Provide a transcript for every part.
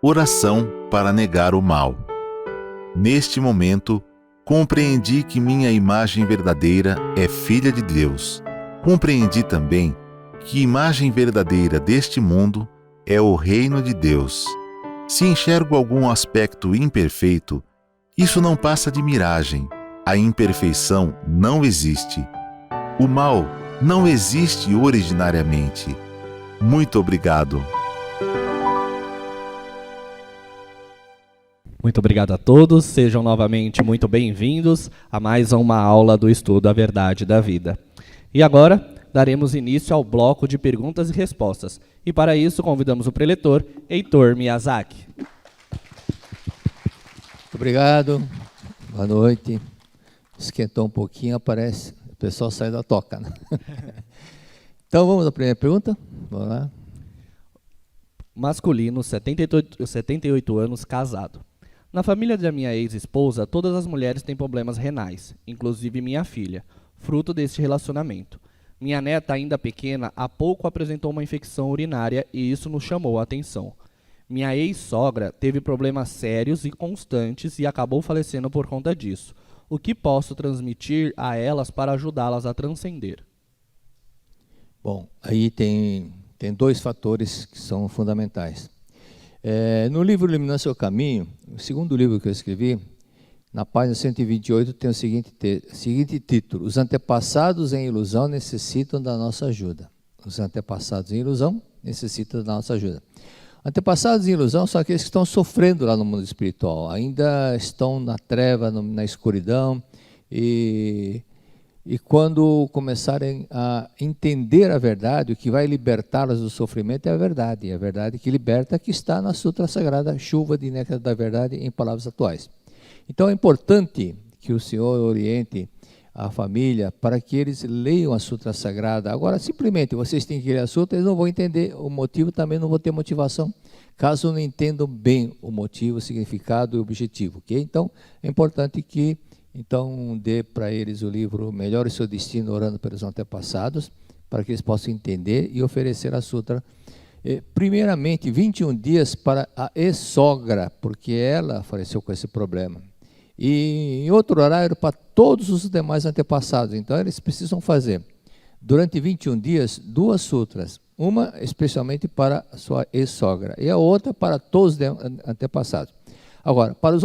Oração para negar o mal. Neste momento, compreendi que minha imagem verdadeira é filha de Deus. Compreendi também que a imagem verdadeira deste mundo é o reino de Deus. Se enxergo algum aspecto imperfeito, isso não passa de miragem. A imperfeição não existe. O mal não existe originariamente. Muito obrigado. Muito obrigado a todos, sejam novamente muito bem-vindos a mais uma aula do estudo A Verdade da Vida. E agora, daremos início ao bloco de perguntas e respostas. E para isso, convidamos o preletor Heitor Miyazaki. Obrigado, boa noite. Esquentou um pouquinho, aparece, o pessoal sai da toca, né? Então, vamos à primeira pergunta? Vamos lá. Masculino, 78 anos, casado. Na família da minha ex-esposa, todas as mulheres têm problemas renais, inclusive minha filha, fruto deste relacionamento. Minha neta, ainda pequena, há pouco apresentou uma infecção urinária e isso nos chamou a atenção. Minha ex-sogra teve problemas sérios e constantes e acabou falecendo por conta disso. O que posso transmitir a elas para ajudá-las a transcender? Bom, aí tem dois fatores que são fundamentais. No livro Iluminando Seu Caminho, o segundo livro que eu escrevi, na página 128, tem o seguinte título: Os antepassados em ilusão necessitam da nossa ajuda. Os antepassados em ilusão necessitam da nossa ajuda. Antepassados em ilusão são aqueles que estão sofrendo lá no mundo espiritual, ainda estão na treva, na escuridão, e quando começarem a entender a verdade, o que vai libertá-las do sofrimento é a verdade que liberta, que está na Sutra Sagrada, Chuva de Néctar da Verdade, em palavras atuais. Então é importante que o Senhor oriente a família para que eles leiam a Sutra Sagrada. Agora, simplesmente, vocês têm que ler a Sutra, eles não vão entender o motivo, também não vão ter motivação, caso não entendam bem o motivo, o significado e o objetivo. Okay? Então, é importante que dê para eles o livro Melhore Seu Destino Orando pelos Antepassados, para que eles possam entender e oferecer a Sutra. Primeiramente, 21 dias para a ex-sogra, porque ela faleceu com esse problema. E em outro horário para todos os demais antepassados. Então, eles precisam fazer, durante 21 dias, 2 sutras. Uma especialmente para a sua ex-sogra e a outra para todos os antepassados. Agora, para os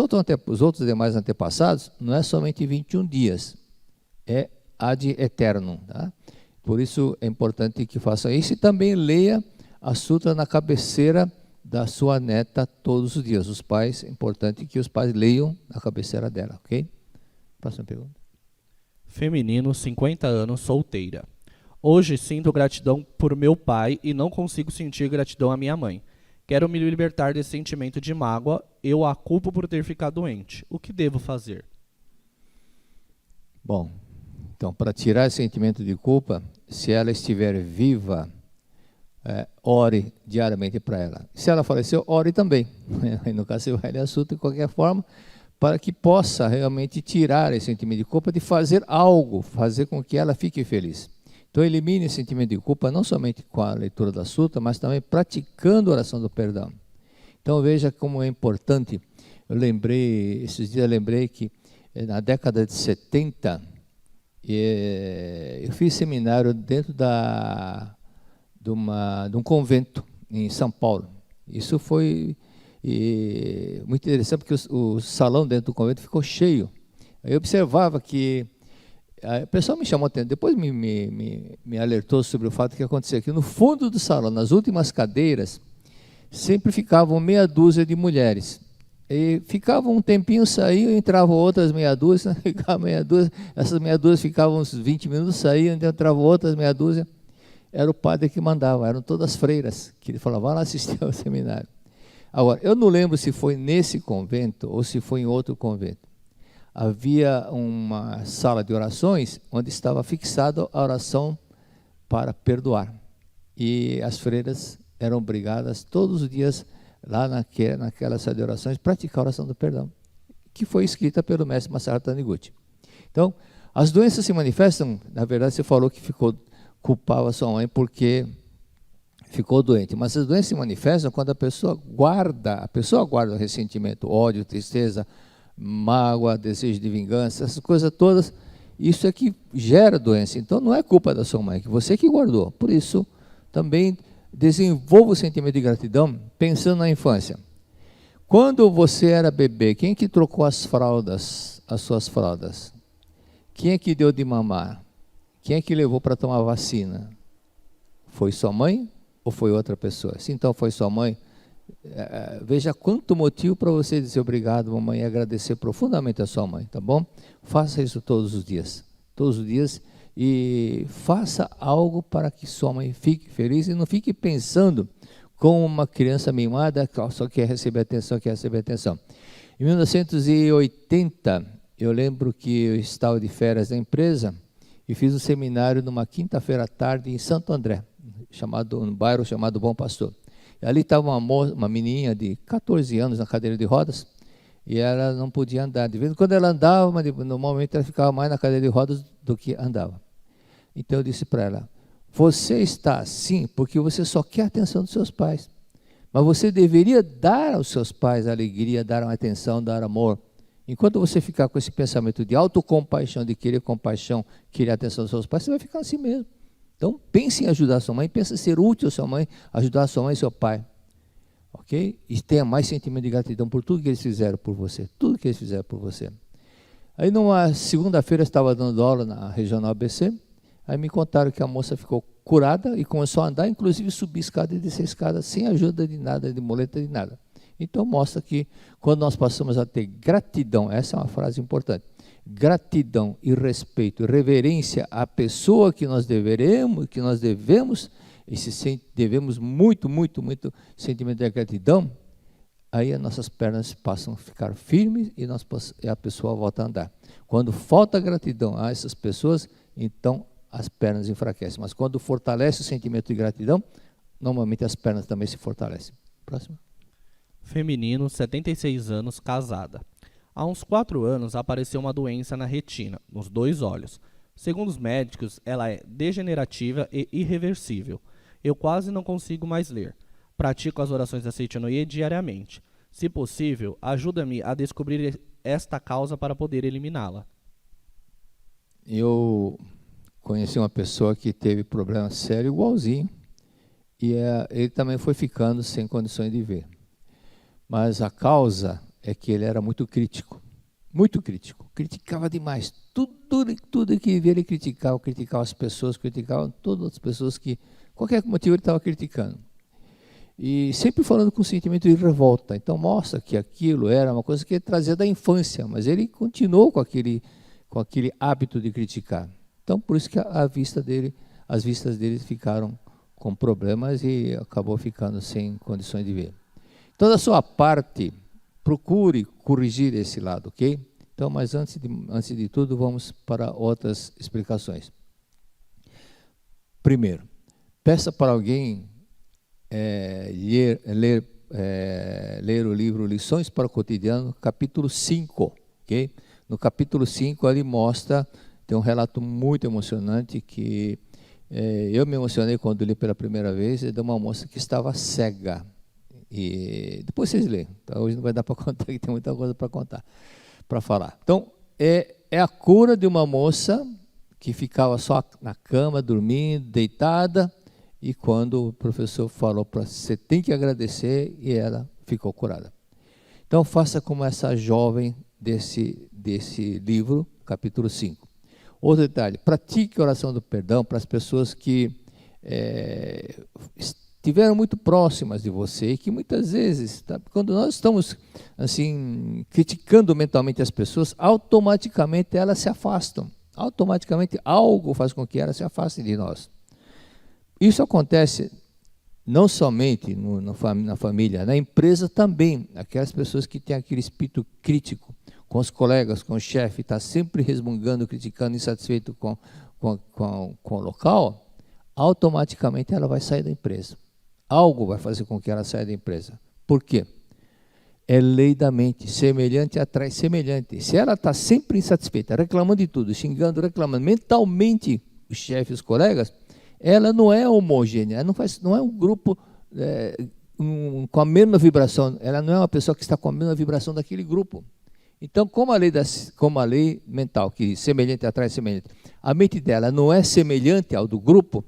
outros demais antepassados, não é somente 21 dias, é ad eternum. Tá? Por isso é importante que façam isso e também leia a sutra na cabeceira da sua neta todos os dias. Os pais, é importante que os pais leiam na cabeceira dela, ok? Próxima pergunta. Feminino, 50 anos, solteira. Hoje sinto gratidão por meu pai e não consigo sentir gratidão à minha mãe. Quero me libertar desse sentimento de mágoa, eu a culpo por ter ficado doente. O que devo fazer? Bom, então, para tirar esse sentimento de culpa, se ela estiver viva, ore diariamente para ela. Se ela faleceu, ore também. No caso, você vai ler a sutra de qualquer forma, para que possa realmente tirar esse sentimento de culpa, de fazer algo, fazer com que ela fique feliz. Então, elimine esse sentimento de culpa, não somente com a leitura da sutra, mas também praticando a oração do perdão. Então, veja como é importante. Esses dias eu lembrei que na década de 70, eu fiz seminário dentro de um convento em São Paulo. Isso foi muito interessante, porque o salão dentro do convento ficou cheio. Eu observava que o pessoal me chamou atenção, depois me alertou sobre o fato que acontecia que no fundo do salão, nas últimas cadeiras, sempre ficavam meia dúzia de mulheres. E ficavam um tempinho, saíam, entravam outras meia dúzia, ficava meia dúzia, essas meia dúzias ficavam uns 20 minutos, saíam, entravam outras meia dúzia. Era o padre que mandava, eram todas freiras, que ele falava, vá lá assistir ao seminário. Agora, eu não lembro se foi nesse convento ou se foi em outro convento. Havia uma sala de orações onde estava fixada a oração para perdoar. E as freiras eram obrigadas todos os dias, lá naquela sala de orações, praticar a oração do perdão, que foi escrita pelo mestre Masaru Taniguchi. Então, as doenças se manifestam, na verdade você falou que culpava sua mãe porque ficou doente. Mas as doenças se manifestam quando a pessoa guarda o ressentimento, ódio, tristeza, mágoa, desejo de vingança, essas coisas todas. Isso é que gera doença. Então não é culpa da sua mãe, que você que guardou. Por isso, também desenvolva o sentimento de gratidão pensando na infância. Quando você era bebê, quem que trocou as suas fraldas? Quem é que deu de mamar? Quem é que levou para tomar vacina? Foi sua mãe ou foi outra pessoa? Se então foi sua mãe, veja quanto motivo para você dizer obrigado, mamãe, e agradecer profundamente a sua mãe, tá bom? Faça isso todos os dias, e faça algo para que sua mãe fique feliz e não fique pensando como uma criança mimada que só quer receber atenção, Em 1980, eu lembro que eu estava de férias na empresa e fiz um seminário numa quinta-feira à tarde em Santo André, um bairro chamado Bom Pastor. E ali estava uma menininha de 14 anos na cadeira de rodas e ela não podia andar. De vez em quando ela andava, mas normalmente ela ficava mais na cadeira de rodas do que andava. Então eu disse para ela, você está assim porque você só quer a atenção dos seus pais. Mas você deveria dar aos seus pais alegria, dar uma atenção, dar amor. Enquanto você ficar com esse pensamento de autocompaixão, de querer compaixão, querer a atenção dos seus pais, você vai ficar assim mesmo. Então, pense em ajudar a sua mãe, pense em ser útil à sua mãe, ajudar a sua mãe e seu pai. Ok? E tenha mais sentimento de gratidão por tudo que eles fizeram por você. Tudo que eles fizeram por você. Aí, numa segunda-feira, eu estava dando aula na Regional ABC, aí me contaram que a moça ficou curada e começou a andar, inclusive subir escada e descer escada, sem ajuda de nada, de muleta, de nada. Então, mostra que quando nós passamos a ter gratidão, essa é uma frase importante, gratidão e respeito, reverência à pessoa que nós devemos, devemos muito sentimento de gratidão, aí as nossas pernas passam a ficar firmes e a pessoa volta a andar. Quando falta gratidão a essas pessoas, então as pernas enfraquecem. Mas quando fortalece o sentimento de gratidão, normalmente as pernas também se fortalecem. Próximo. Feminino, 76 anos, casada. Há uns 4 anos apareceu uma doença na retina, nos 2 olhos. Segundo os médicos, ela é degenerativa e irreversível. Eu quase não consigo mais ler. Pratico as orações da Seitinoye diariamente. Se possível, ajuda-me a descobrir esta causa para poder eliminá-la. Eu conheci uma pessoa que teve problema sério igualzinho, e ele também foi ficando sem condições de ver. Mas a causa é que ele era muito crítico, criticava demais, tudo que via ele criticava as pessoas, criticava todas as pessoas que, qualquer motivo ele estava criticando. E sempre falando com sentimento de revolta, então mostra que aquilo era uma coisa que ele trazia da infância, mas ele continuou com aquele hábito de criticar. Então por isso que as vistas dele ficaram com problemas e acabou ficando sem condições de ver. Então, da sua parte, procure corrigir esse lado, ok? Então, mas antes de tudo, vamos para outras explicações. Primeiro, peça para alguém ler o livro Lições para o Cotidiano, capítulo 5, ok? No capítulo 5, ele mostra, tem um relato muito emocionante que eu me emocionei quando li pela primeira vez, é de uma moça que estava cega. E depois vocês lêem, então, hoje não vai dar para contar, que tem muita coisa para contar, para falar. Então, é a cura de uma moça que ficava só na cama, dormindo, deitada, e quando o professor falou para você tem que agradecer, e ela ficou curada. Então, faça como essa jovem desse livro, capítulo 5. Outro detalhe, pratique a oração do perdão para as pessoas que estiveram muito próximas de você e que muitas vezes, quando nós estamos assim criticando mentalmente as pessoas, automaticamente elas se afastam. Automaticamente algo faz com que elas se afastem de nós. Isso acontece não somente na família, na empresa também. Aquelas pessoas que têm aquele espírito crítico com os colegas, com o chefe, está sempre resmungando, criticando, insatisfeito com o local, automaticamente ela vai sair da empresa. Algo vai fazer com que ela saia da empresa. Por quê? É lei da mente, semelhante atrai semelhante. Se ela está sempre insatisfeita, reclamando de tudo, xingando, reclamando mentalmente os chefes, os colegas, ela não é homogênea, ela não é um grupo com a mesma vibração, ela não é uma pessoa que está com a mesma vibração daquele grupo. Então, como a lei mental, que semelhante atrai semelhante, a mente dela não é semelhante ao do grupo,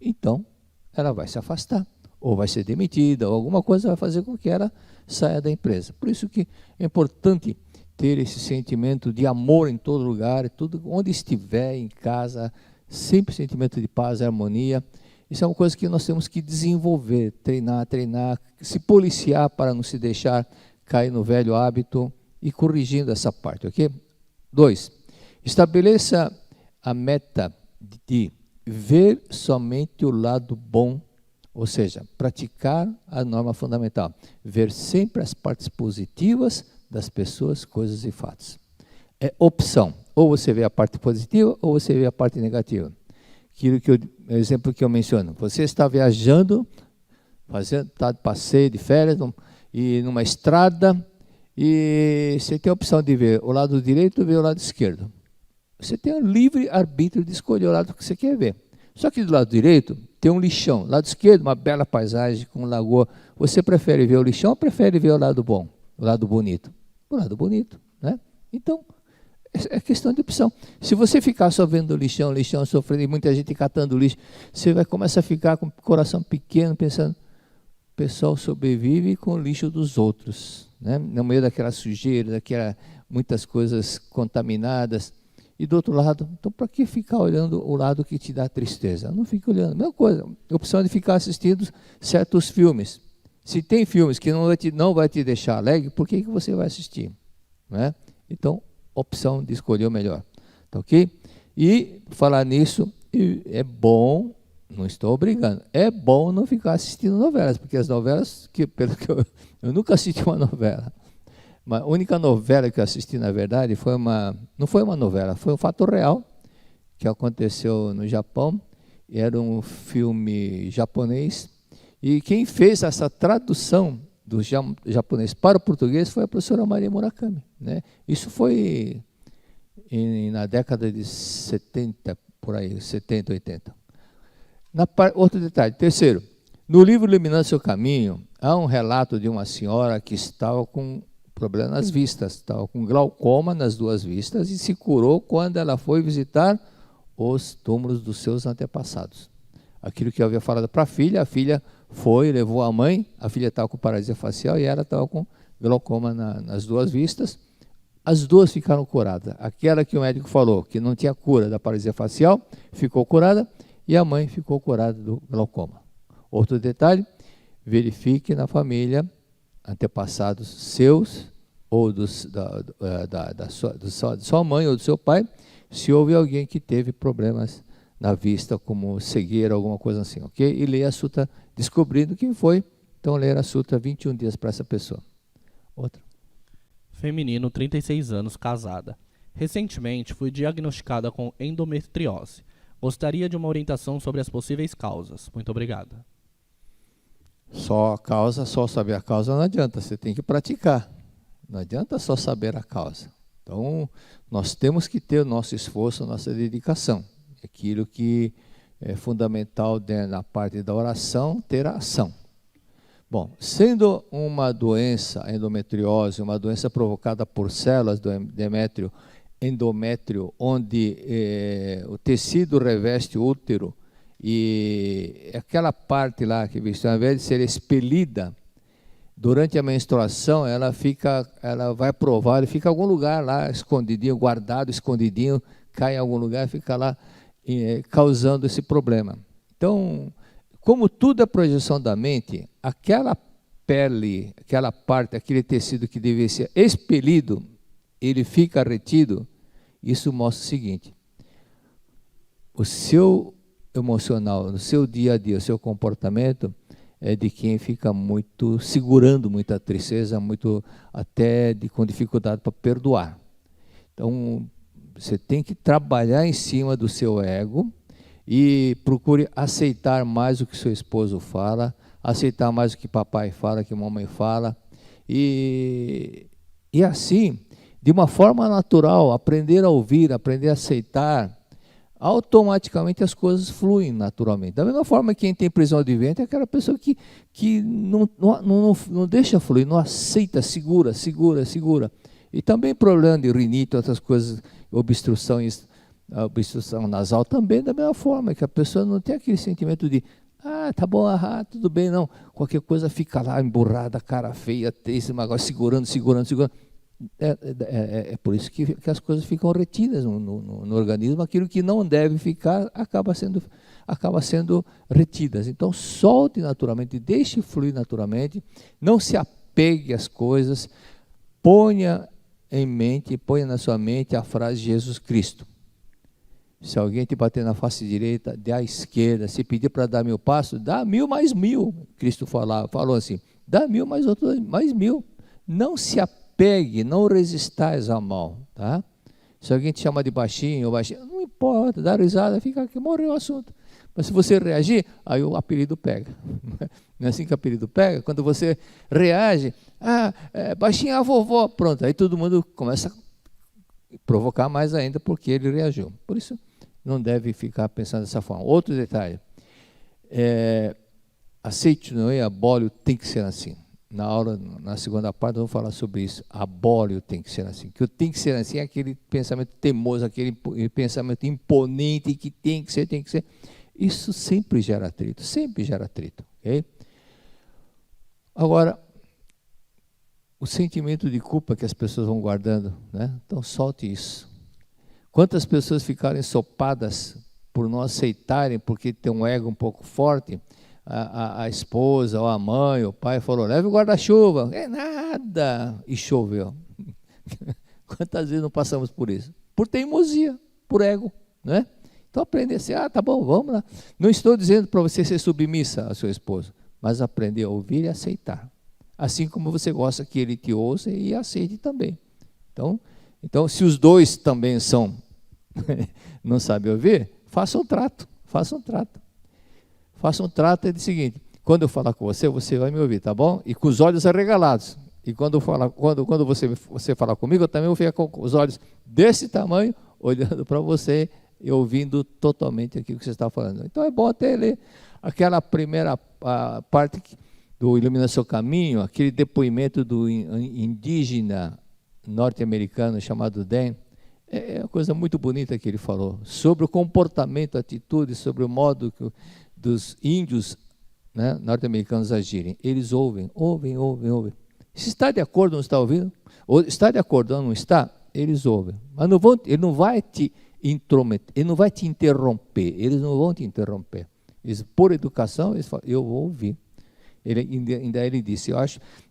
então ela vai se afastar, ou vai ser demitida, ou alguma coisa vai fazer com que ela saia da empresa. Por isso que é importante ter esse sentimento de amor em todo lugar, tudo onde estiver, em casa, sempre sentimento de paz e harmonia. Isso é uma coisa que nós temos que desenvolver, treinar, se policiar para não se deixar cair no velho hábito e corrigindo essa parte, ok? 2. Estabeleça a meta de ver somente o lado bom, ou seja, praticar a norma fundamental, ver sempre as partes positivas das pessoas, coisas e fatos. É opção, ou você vê a parte positiva ou você vê a parte negativa. O exemplo que eu menciono, você está viajando, está de passeio, de férias, e numa estrada, e você tem a opção de ver o lado direito ou ver o lado esquerdo. Você tem o livre arbítrio de escolher o lado que você quer ver. Só que do lado direito tem um lixão, do lado esquerdo uma bela paisagem com lagoa. Você prefere ver o lixão ou prefere ver o lado bom, o lado bonito? O lado bonito, né? Então, é questão de opção. Se você ficar só vendo lixão, sofrendo, e muita gente catando lixo, você vai começar a ficar com o coração pequeno, pensando, o pessoal sobrevive com o lixo dos outros, né? No meio daquela sujeira, muitas coisas contaminadas. E do outro lado, então para que ficar olhando o lado que te dá tristeza? Não fique olhando. Mesma coisa, a opção de ficar assistindo certos filmes. Se tem filmes que não vai te deixar alegre, por que você vai assistir? Né? Então, opção de escolher o melhor. Tá ok? E, falar nisso, é bom, não estou obrigando, é bom não ficar assistindo novelas, porque as novelas, pelo que eu nunca assisti uma novela. A única novela que eu assisti, na verdade, não foi uma novela, foi um fato real que aconteceu no Japão. Era um filme japonês, e quem fez essa tradução do japonês para o português foi a professora Maria Murakami, né? Isso foi na década de 70, por aí, 70, 80. Outro detalhe, terceiro, no livro Iluminando Seu Caminho, há um relato de uma senhora que estava com problema nas vistas, estava com glaucoma nas duas vistas e se curou quando ela foi visitar os túmulos dos seus antepassados. Aquilo que eu havia falado para a filha foi, levou a mãe, a filha estava com paralisia facial e ela estava com glaucoma nas duas vistas. As duas ficaram curadas. Aquela que o médico falou que não tinha cura da paralisia facial, ficou curada, e a mãe ficou curada do glaucoma. Outro detalhe, verifique na família antepassados seus, ou da sua mãe ou do seu pai, se houve alguém que teve problemas na vista, como cegueira, alguma coisa assim, ok? E leia a Sutra descobrindo quem foi, então ler a Sutra 21 dias para essa pessoa. Outra. Feminino, 36 anos, casada. Recentemente fui diagnosticada com endometriose. Gostaria de uma orientação sobre as possíveis causas. Muito obrigada. Só saber a causa não adianta, você tem que praticar. Não adianta só saber a causa. Então, nós temos que ter o nosso esforço, a nossa dedicação. Aquilo que é fundamental na parte da oração, ter a ação. Bom, sendo uma doença, a endometriose, uma doença provocada por células do endométrio, onde o tecido reveste o útero, e aquela parte lá que ao invés de ser expelida durante a menstruação, ela vai provar, e fica em algum lugar lá escondidinho, guardado, escondidinho, cai em algum lugar, fica lá causando esse problema. Então, como tudo é projeção da mente, aquela pele, aquela parte, aquele tecido que deveria ser expelido, ele fica retido. Isso mostra o seguinte: o seu emocional, no seu dia a dia, o seu comportamento é de quem fica muito segurando muita tristeza, muito até com dificuldade para perdoar. Então, você tem que trabalhar em cima do seu ego e procure aceitar mais o que seu esposo fala, aceitar mais o que papai fala, que mamãe fala, e assim, de uma forma natural, aprender a ouvir, aprender a aceitar automaticamente as coisas fluem naturalmente. Da mesma forma que quem tem prisão de ventre é aquela pessoa que não deixa fluir, não aceita, segura. E também problema de rinite, outras coisas, obstrução nasal também da mesma forma, que a pessoa não tem aquele sentimento de tá bom, tudo bem, não. Qualquer coisa fica lá emburrada, cara feia, esse negócio segurando. É por isso que as coisas ficam retidas no organismo. Aquilo que não deve ficar acaba sendo retidas. Então solte naturalmente, deixe fluir naturalmente, não se apegue às coisas, ponha na sua mente a frase de Jesus Cristo. Se alguém te bater na face direita, dê à esquerda. Se pedir para dar 1000 passos, dá 1000 mais 1000. Cristo falou assim, dá 1000 mais 1000. Não se apegue, não resistais ao mal. Tá? Se alguém te chama de baixinho, não importa, dá risada, fica aqui, morreu o assunto. Mas se você reagir, aí o apelido pega. Não é assim que o apelido pega? Quando você reage, baixinho a vovó, pronto, aí todo mundo começa a provocar mais ainda porque ele reagiu. Por isso, não deve ficar pensando dessa forma. Outro detalhe, aceite-no e abole tem que ser assim. Na aula, na segunda parte, eu vou falar sobre isso. Abole tem que ser assim. Que o tem que ser assim é aquele pensamento teimoso, aquele pensamento imponente que tem que ser. Isso sempre gera atrito, ok? Agora, o sentimento de culpa que as pessoas vão guardando, né? Então solte isso. Quantas pessoas ficaram ensopadas por não aceitarem, porque tem um ego um pouco forte, a esposa, ou a mãe, ou o pai falou, leve o guarda-chuva, é nada, e choveu. Quantas vezes não passamos por isso? Por teimosia, por ego, né? Então aprender assim, tá bom, vamos lá. Não estou dizendo para você ser submissa a sua esposa, mas aprender a ouvir e aceitar. Assim como você gosta que ele te ouça e aceite também. Então se os dois também não sabem ouvir, façam um trato. Faça um trato é do seguinte, quando eu falar com você, você vai me ouvir, tá bom? E com os olhos arregalados. E quando você falar comigo, eu também vou ficar com os olhos desse tamanho, olhando para você e ouvindo totalmente aquilo que você está falando. Então é bom até ler aquela primeira parte do Ilumina Seu Caminho, aquele depoimento do indígena norte-americano chamado Dan. É uma coisa muito bonita que ele falou, sobre o comportamento, atitude, sobre o modo dos índios, né, norte-americanos agirem. Eles ouvem. Se está de acordo ou não está ouvindo, ou está de acordo ou não está, eles ouvem. Mas ele não vai te intrometer, ele não vai te interromper, eles não vão te interromper. Por educação, eles falam, eu vou ouvir. Ele disse,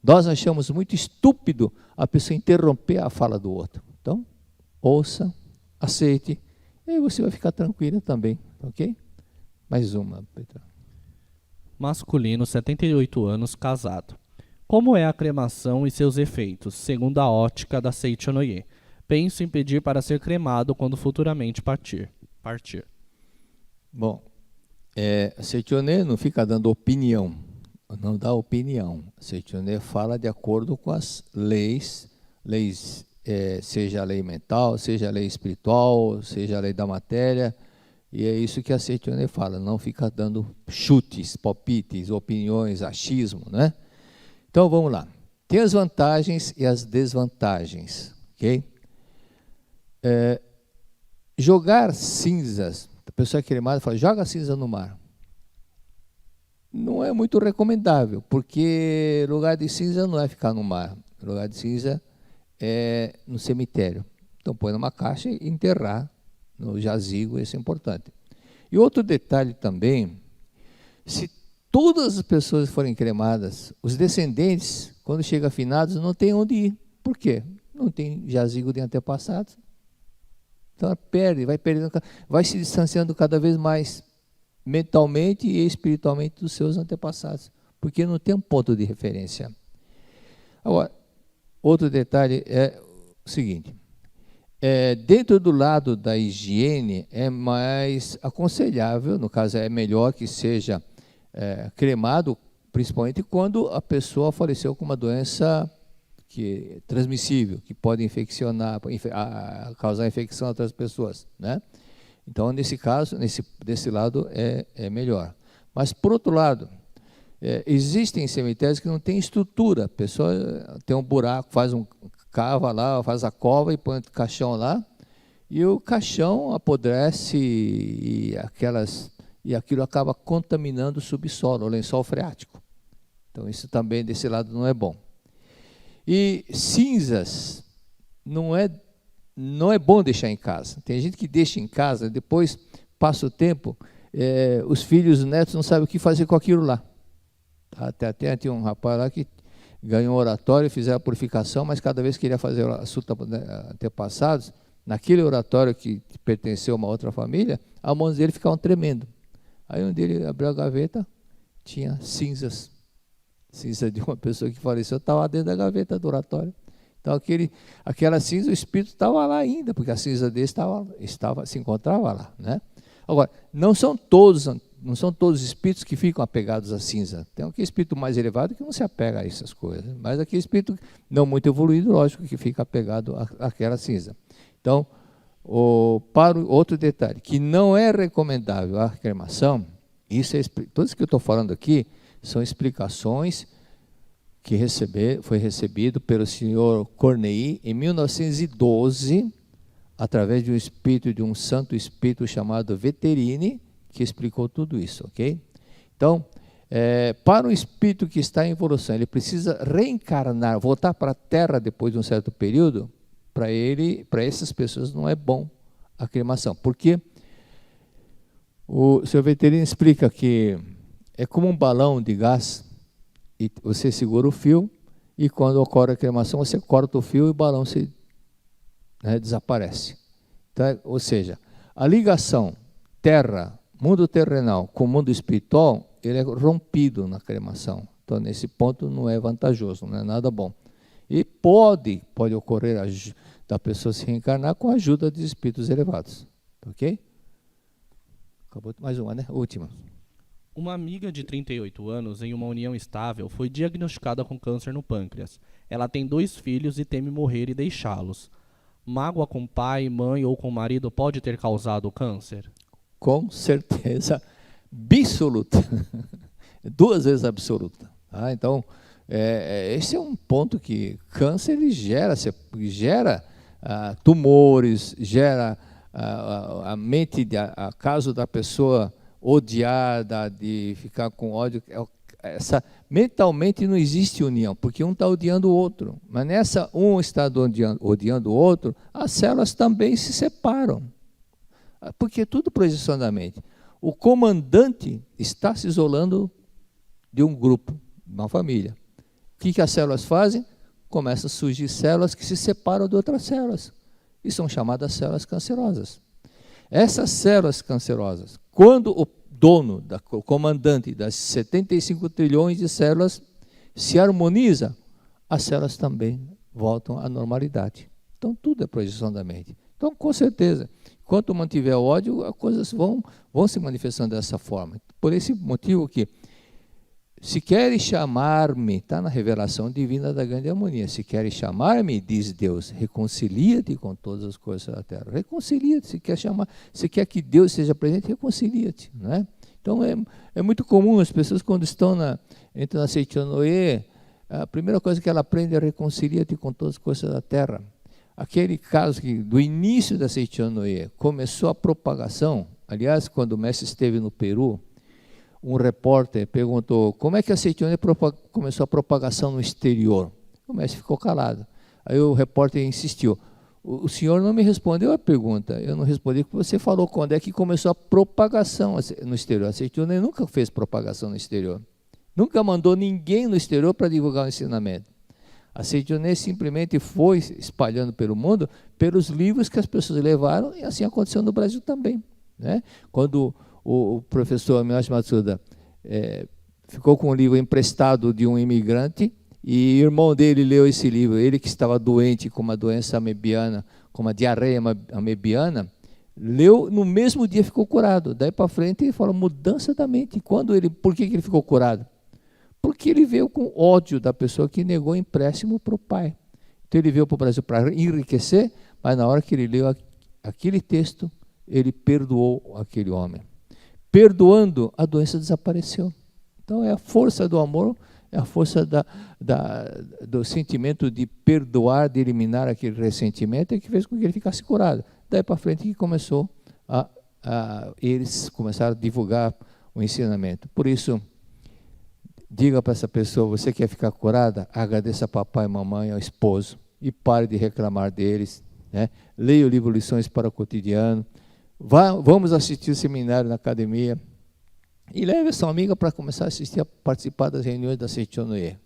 nós achamos muito estúpido a pessoa interromper a fala do outro. Então, ouça, aceite, e aí você vai ficar tranquila também, ok? Mais uma, Petra. Masculino, 78 anos, casado. Como é a cremação e seus efeitos, segundo a ótica da Seichonoye? Penso em pedir para ser cremado quando futuramente partir. Bom, a Seichonoye não fica dando opinião, não dá opinião. A Seichonoye fala de acordo com as leis, seja a lei mental, seja a lei espiritual, seja a lei da matéria, e é isso que a Seichonoye fala, não fica dando chutes, palpites, opiniões, achismo, né? Então vamos lá, tem as vantagens e as desvantagens, ok? Jogar cinzas, a pessoa é cremada fala, joga cinza no mar. Não é muito recomendável, porque lugar de cinza não é ficar no mar, lugar de cinza é no cemitério. Então põe numa caixa e enterrar no jazigo, isso é importante. E outro detalhe também, se todas as pessoas forem cremadas, os descendentes, quando chegam finados, não tem onde ir. Por quê? Não tem jazigo de antepassados. Então vai se distanciando cada vez mais mentalmente e espiritualmente dos seus antepassados, porque não tem um ponto de referência. Agora, outro detalhe é o seguinte, dentro do lado da higiene é mais aconselhável, no caso é melhor que seja cremado, principalmente quando a pessoa faleceu com uma doença transmissível, que pode infeccionar, causar infecção a outras pessoas, né? Então, nesse caso, desse lado é melhor. Mas, por outro lado, existem cemitérios que não têm estrutura. A pessoa tem um buraco, cava lá, faz a cova e põe o caixão lá, e o caixão apodrece e aquilo acaba contaminando o subsolo, o lençol freático. Então, isso também desse lado não é bom. E cinzas não é bom deixar em casa. Tem gente que deixa em casa, depois passa o tempo, os filhos, os netos não sabem o que fazer com aquilo lá. Até tinha um rapaz lá que ganhou um oratório, fizeram a purificação, mas cada vez que queria fazer assunto antepassados, naquele oratório que pertenceu a uma outra família, as mãos dele ficavam tremendo. Aí um dele abriu a gaveta, tinha cinzas. Cinza de uma pessoa que faleceu estava dentro da gaveta do oratório. Então aquela cinza, o espírito estava lá ainda, porque a cinza dele se encontrava lá, né? Agora, não são todos os espíritos que ficam apegados à cinza. Tem aquele espírito mais elevado que não se apega a essas coisas, mas aquele espírito não muito evoluído, lógico, que fica apegado àquela cinza. Então, para outro detalhe, que não é recomendável a cremação, tudo isso que eu estou falando aqui são explicações que foi recebido pelo senhor Corneille em 1912, através de um santo espírito chamado Vetterini, que explicou tudo isso, ok? Então, para um espírito que está em evolução, ele precisa reencarnar, voltar para a Terra depois de um certo período. Para essas pessoas não é bom a cremação, porque o senhor Vetterini explica que é como um balão de gás, e você segura o fio, e quando ocorre a cremação, você corta o fio e o balão desaparece. Então, ou seja, a ligação terra, mundo terrenal com o mundo espiritual, ele é rompido na cremação. Então, nesse ponto, não é vantajoso, não é nada bom. E pode ocorrer da pessoa se reencarnar com a ajuda de espíritos elevados. Ok? Acabou mais uma, né? Última. Uma amiga de 38 anos, em uma união estável, foi diagnosticada com câncer no pâncreas. Ela tem 2 filhos e teme morrer e deixá-los. Mágoa com pai, mãe ou com marido pode ter causado o câncer? Com certeza absoluta. 2 vezes absoluta. Então, esse é um ponto que câncer ele gera tumores, gera a mente, caso da pessoa odiada, de ficar com ódio. Mentalmente não existe união, porque um está odiando o outro. Mas nessa um está odiando o outro, as células também se separam. Porque é tudo projeção da mente. O comandante está se isolando de um grupo, de uma família. O que as células fazem? Começam a surgir células que se separam de outras células. E são chamadas células cancerosas. Essas células cancerosas, quando o dono, o comandante das 75 trilhões de células se harmoniza, as células também voltam à normalidade. Então, tudo é projeção da mente. Então, com certeza, enquanto mantiver o ódio, as coisas vão se manifestando dessa forma. Por esse motivo que, se queres chamar-me, está na revelação divina da grande harmonia, se queres chamar-me, diz Deus, reconcilia-te com todas as coisas da terra. Reconcilia-te, se quer que Deus seja presente, reconcilia-te. Não é? Então, é muito comum as pessoas, quando entram na Seichonoye, a primeira coisa que ela aprende é reconcilia-te com todas as coisas da terra. Aquele caso que, do início da Seichonoye, começou a propagação, aliás, quando o mestre esteve no Peru, um repórter perguntou como é que a Seichonoye começou a propagação no exterior. O mestre ficou calado. Aí o repórter insistiu. O senhor não me respondeu a pergunta. Eu não respondi porque você falou quando é que começou a propagação no exterior. A Seichonoye nunca fez propagação no exterior. Nunca mandou ninguém no exterior para divulgar o ensinamento. A Seichonoye simplesmente foi espalhando pelo mundo pelos livros que as pessoas levaram, e assim aconteceu no Brasil também. Né? Quando o professor Miyoshi Matsuda ficou com um livro emprestado de um imigrante, e o irmão dele leu esse livro, ele que estava doente com uma doença amebiana, com uma diarreia amebiana, leu, no mesmo dia ficou curado. Daí para frente ele fala, mudança da mente. Por que ele ficou curado? Porque ele veio com ódio da pessoa que negou empréstimo para o pai. Então ele veio para o Brasil para enriquecer, mas na hora que ele leu aquele texto, ele perdoou aquele homem. Perdoando, a doença desapareceu. Então é a força do amor, é a força do sentimento de perdoar, de eliminar aquele ressentimento, que fez com que ele ficasse curado. Daí para frente que começou eles começaram a divulgar o ensinamento. Por isso, diga para essa pessoa, você quer ficar curada? Agradeça a papai, mamãe, ao esposo, e pare de reclamar deles. Né? Leia o livro Lições para o Cotidiano. Vamos assistir o seminário na academia. E leve a sua amiga para começar a participar das reuniões da Seitonoye.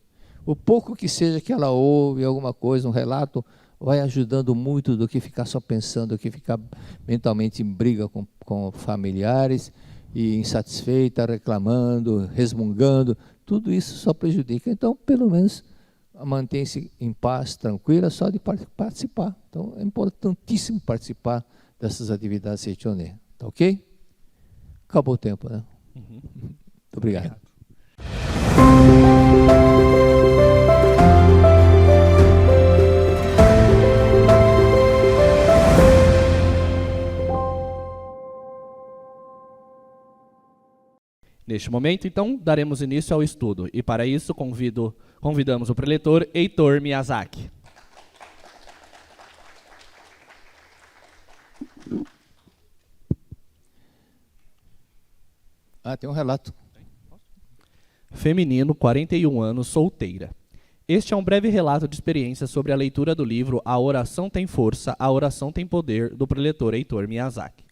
O pouco que seja que ela ouve, alguma coisa, um relato, vai ajudando muito do que ficar só pensando, do que ficar mentalmente em briga com familiares, e insatisfeita, reclamando, resmungando. Tudo isso só prejudica. Então, pelo menos, mantenha-se em paz, tranquila, só de participar. Então, é importantíssimo participar dessas atividades Seitonoye. Tá ok? Acabou o tempo, né? Muito obrigado. Neste momento, então, daremos início ao estudo. E para isso, convidamos o preletor Heitor Miyazaki. Tem um relato. Feminino, 41 anos, solteira. Este é um breve relato de experiência sobre a leitura do livro A Oração Tem Força, A Oração Tem Poder, do preletor Heitor Miyazaki.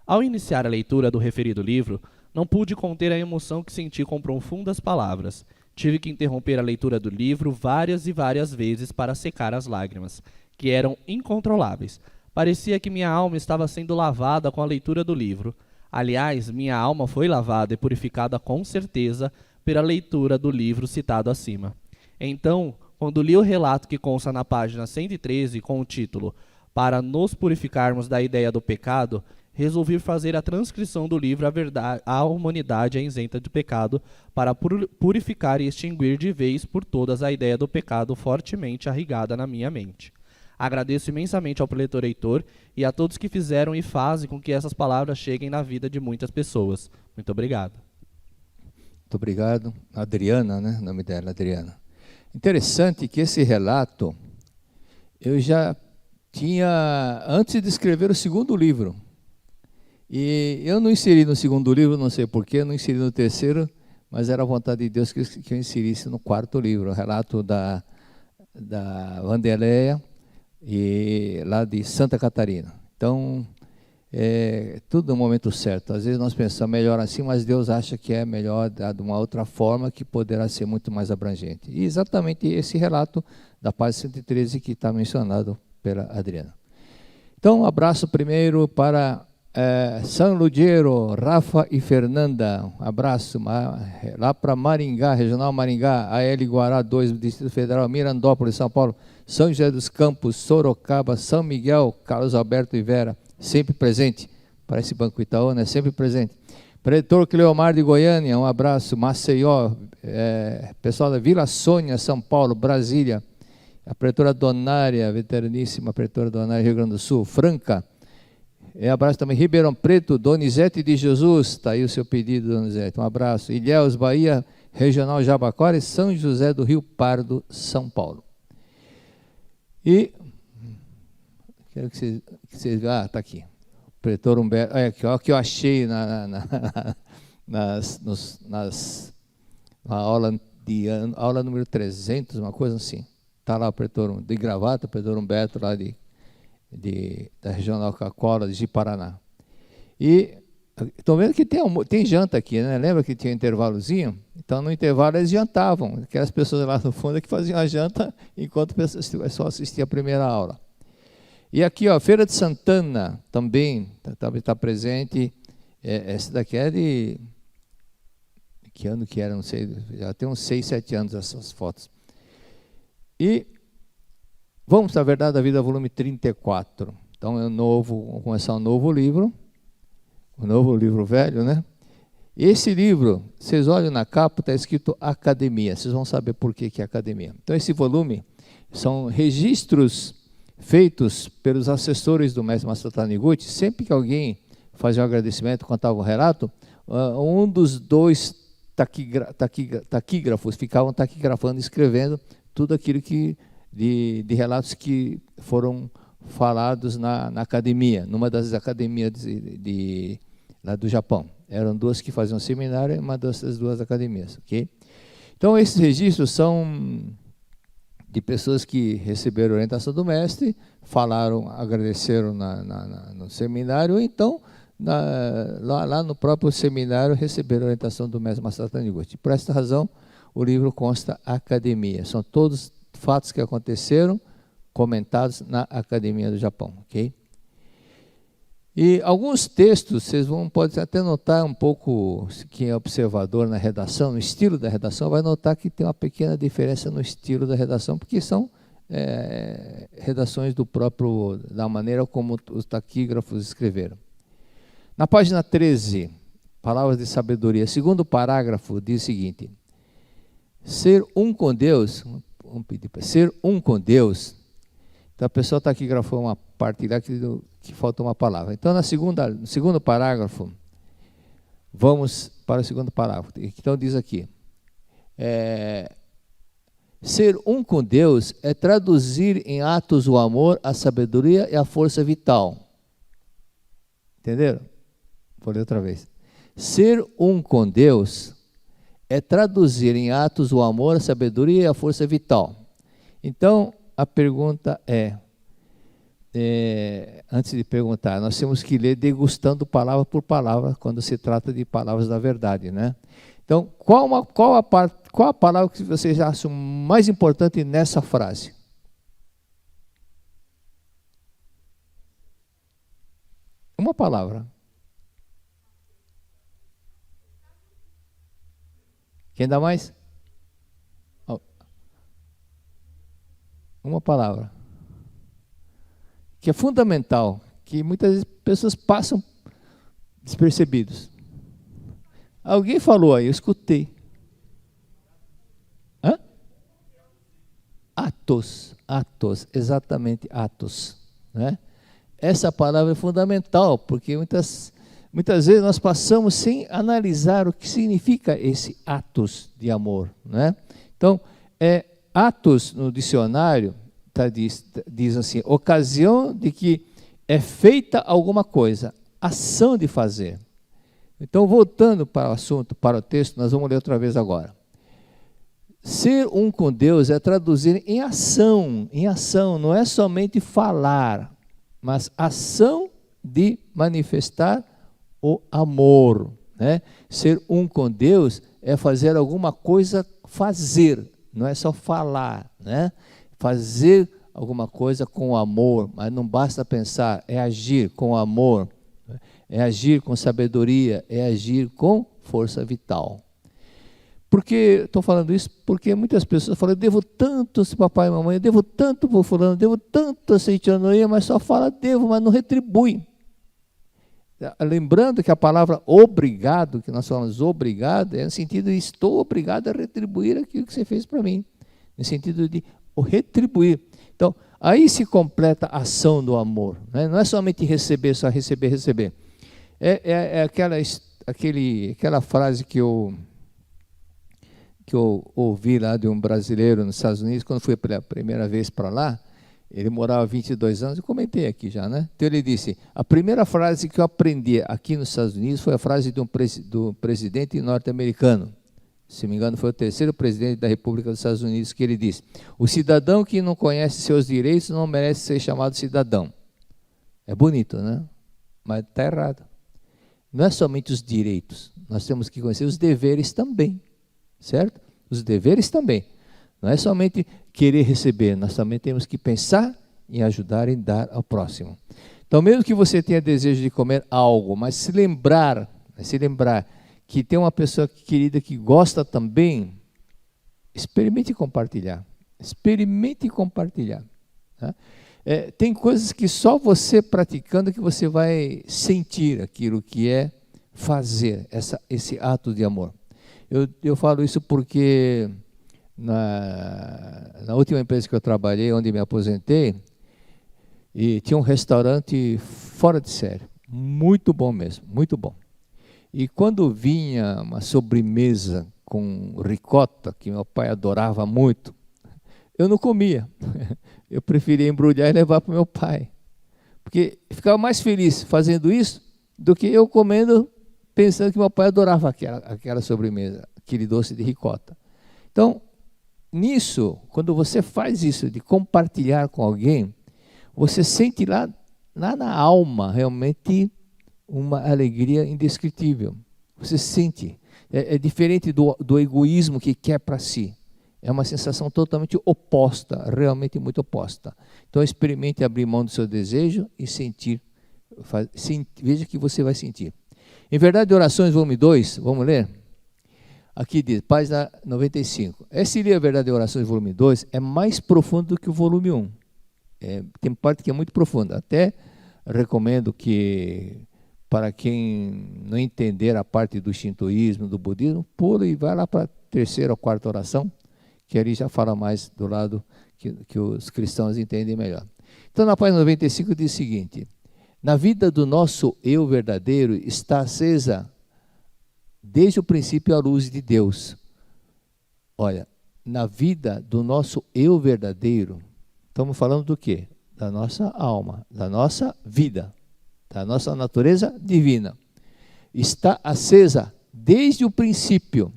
Ao iniciar a leitura do referido livro, não pude conter a emoção que senti com profundas palavras. Tive que interromper a leitura do livro várias e várias vezes para secar as lágrimas, que eram incontroláveis. Parecia que minha alma estava sendo lavada com a leitura do livro. Aliás, minha alma foi lavada e purificada com certeza pela leitura do livro citado acima. Então, quando li o relato que consta na página 113 com o título Para nos purificarmos da ideia do pecado, resolvi fazer a transcrição do livro A Humanidade é Isenta de Pecado para purificar e extinguir de vez por todas a ideia do pecado fortemente arraigada na minha mente. Agradeço imensamente ao preletor Heitor e a todos que fizeram e fazem com que essas palavras cheguem na vida de muitas pessoas. Muito obrigado. Muito obrigado. Adriana, né? O nome dela, Adriana. Interessante que esse relato eu já tinha antes de escrever o segundo livro. E eu não inseri no segundo livro, não sei porquê, não inseri no terceiro, mas era a vontade de Deus que eu inserisse no quarto livro, o relato da Wanderleia, e lá de Santa Catarina. Então, tudo no momento certo. Às vezes nós pensamos melhor assim, mas Deus acha que é melhor de uma outra forma que poderá ser muito mais abrangente. E exatamente esse relato da página 113 que está mencionado pela Adriana. Então, um abraço primeiro para São Ludiero, Rafa e Fernanda. Um abraço lá para Maringá, Regional Maringá, AL Guará 2, Distrito Federal, Mirandópolis, São Paulo, São José dos Campos, Sorocaba, São Miguel, Carlos Alberto e Vera, sempre presente. Parece Banco Itaú, né? Sempre presente. Preletor Cleomar de Goiânia, um abraço. Maceió, pessoal da Vila Sônia, São Paulo, Brasília. A preletora Donária, veteraníssima preletora Donária, Rio Grande do Sul, Franca. Abraço também, Ribeirão Preto, Donizete de Jesus, está aí o seu pedido, Donizete, um abraço. Ilhéus, Bahia, Regional Jabaquara e São José do Rio Pardo, São Paulo. E, quero que vocês vejam, está aqui, o preletor Humberto, aqui, ó, que eu achei na aula número 300, uma coisa assim, está lá o preletor de gravata, o preletor Humberto lá da Regional Coca-Cola de Paraná. E estão vendo que tem janta aqui, né? Lembra que tinha intervalozinho? Então, no intervalo, eles jantavam. Aquelas pessoas lá no fundo que faziam a janta enquanto o pessoal assistia a primeira aula. E aqui, ó, Feira de Santana também está presente. Essa daqui é de... Que ano que era? Não sei. Já tem uns 6, 7 anos essas fotos. E vamos à Verdade da Vida, volume 34. Então, vamos começar um novo livro velho, né? Esse livro, vocês olham na capa, está escrito Academia. Vocês vão saber por que é Academia. Então, esse volume são registros feitos pelos assessores do mestre Masato Taniguchi. Sempre que alguém faziam um agradecimento, contavam um relato, um dos dois taquígrafos ficavam taquigrafando, escrevendo tudo aquilo de relatos que foram falados na academia, numa das academias lá do Japão. Eram duas que faziam seminário em uma dessas duas academias. Okay? Então, esses registros são de pessoas que receberam orientação do mestre, falaram, agradeceram no seminário, ou então, lá no próprio seminário, receberam orientação do mestre Masaru Taniguchi. Por esta razão, o livro consta academia. São todos fatos que aconteceram, comentados na Academia do Japão. Okay? E alguns textos, vocês podem até notar um pouco, quem é observador na redação, no estilo da redação, vai notar que tem uma pequena diferença no estilo da redação, porque são redações da maneira como os taquígrafos escreveram. Na página 13, Palavras de Sabedoria, segundo parágrafo, diz o seguinte: ser um com Deus, vamos pedir para ser um com Deus. Então a pessoa taquigrafou uma parte lá que falta uma palavra. Então no segundo parágrafo, vamos para o segundo parágrafo. Então diz aqui, ser um com Deus é traduzir em atos o amor, a sabedoria e a força vital. Entenderam? Vou ler outra vez. Ser um com Deus é traduzir em atos o amor, a sabedoria e a força vital. Então, a pergunta antes de perguntar, nós temos que ler degustando palavra por palavra, quando se trata de palavras da verdade, né? Então, qual a palavra que vocês acham mais importante nessa frase? Uma palavra. Quem dá mais? Uma palavra. Que é fundamental, que muitas vezes pessoas passam despercebidos. Alguém falou aí, eu escutei. Hã? Atos, exatamente atos. Né? Essa palavra é fundamental, porque muitas vezes nós passamos sem analisar o que significa esse atos de amor. Né? Então, atos no dicionário diz assim, ocasião de que é feita alguma coisa, ação de fazer. Então, voltando para o assunto, para o texto, nós vamos ler outra vez agora. Ser um com Deus é traduzir em ação, não é somente falar, mas ação de manifestar o amor. Né? Ser um com Deus é fazer alguma coisa, não é só falar, né? Fazer alguma coisa com amor, mas não basta pensar, é agir com amor, é agir com sabedoria, é agir com força vital. Por que estou falando isso? Porque muitas pessoas falam, eu devo tanto a papai e mamãe, eu devo tanto para o fulano, eu devo tanto a Seitianoia, mas só fala devo, mas não retribui. Lembrando que a palavra obrigado, que nós falamos obrigado, é no sentido de estou obrigado a retribuir aquilo que você fez para mim. No sentido de retribuir. Então, aí se completa a ação do amor. Né? Não é somente receber, só receber. É aquela frase que eu ouvi lá de um brasileiro nos Estados Unidos, quando fui pela primeira vez para lá. Ele morava 22 anos, eu comentei aqui já, né? Então ele disse, a primeira frase que eu aprendi aqui nos Estados Unidos foi a frase do presidente norte-americano. Se não me engano, foi o terceiro presidente da República dos Estados Unidos, que ele disse, o cidadão que não conhece seus direitos não merece ser chamado cidadão. É bonito, né? Mas está errado. Não é somente os direitos, nós temos que conhecer os deveres também, certo? Os deveres também. Não é somente querer receber, nós também temos que pensar em ajudar e dar ao próximo. Então, mesmo que você tenha desejo de comer algo, mas se lembrar que tem uma pessoa querida que gosta também, experimente compartilhar. Tá? Tem coisas que só você praticando que você vai sentir aquilo que é fazer esse ato de amor. Eu falo isso porque na última empresa que eu trabalhei, onde me aposentei, e tinha um restaurante fora de série. Muito bom mesmo, muito bom. E quando vinha uma sobremesa com ricota, que meu pai adorava muito, eu não comia. Eu preferia embrulhar e levar para o meu pai. Porque ficava mais feliz fazendo isso do que eu comendo, pensando que meu pai adorava aquela sobremesa, aquele doce de ricota. Então, nisso, quando você faz isso de compartilhar com alguém, você sente lá na alma realmente uma alegria indescritível. Você sente. É diferente do egoísmo que quer para si. É uma sensação totalmente oposta, realmente muito oposta. Então, experimente abrir mão do seu desejo e sentir. Veja que você vai sentir. Em Verdade e Orações, volume 2, vamos ler? Aqui diz, página 95. Esse livro, Verdade e Orações, volume 2, é mais profundo do que o volume 1. Tem parte que é muito profunda. Até recomendo que, para quem não entender a parte do shintoísmo, do budismo, pula e vai lá para a terceira ou quarta oração, que ali já fala mais do lado que os cristãos entendem melhor. Então, na página 95 diz o seguinte: na vida do nosso eu verdadeiro está acesa desde o princípio a luz de Deus. Olha, na vida do nosso eu verdadeiro, estamos falando do quê? Da nossa alma, da nossa vida, da nossa natureza divina. Está acesa desde o princípio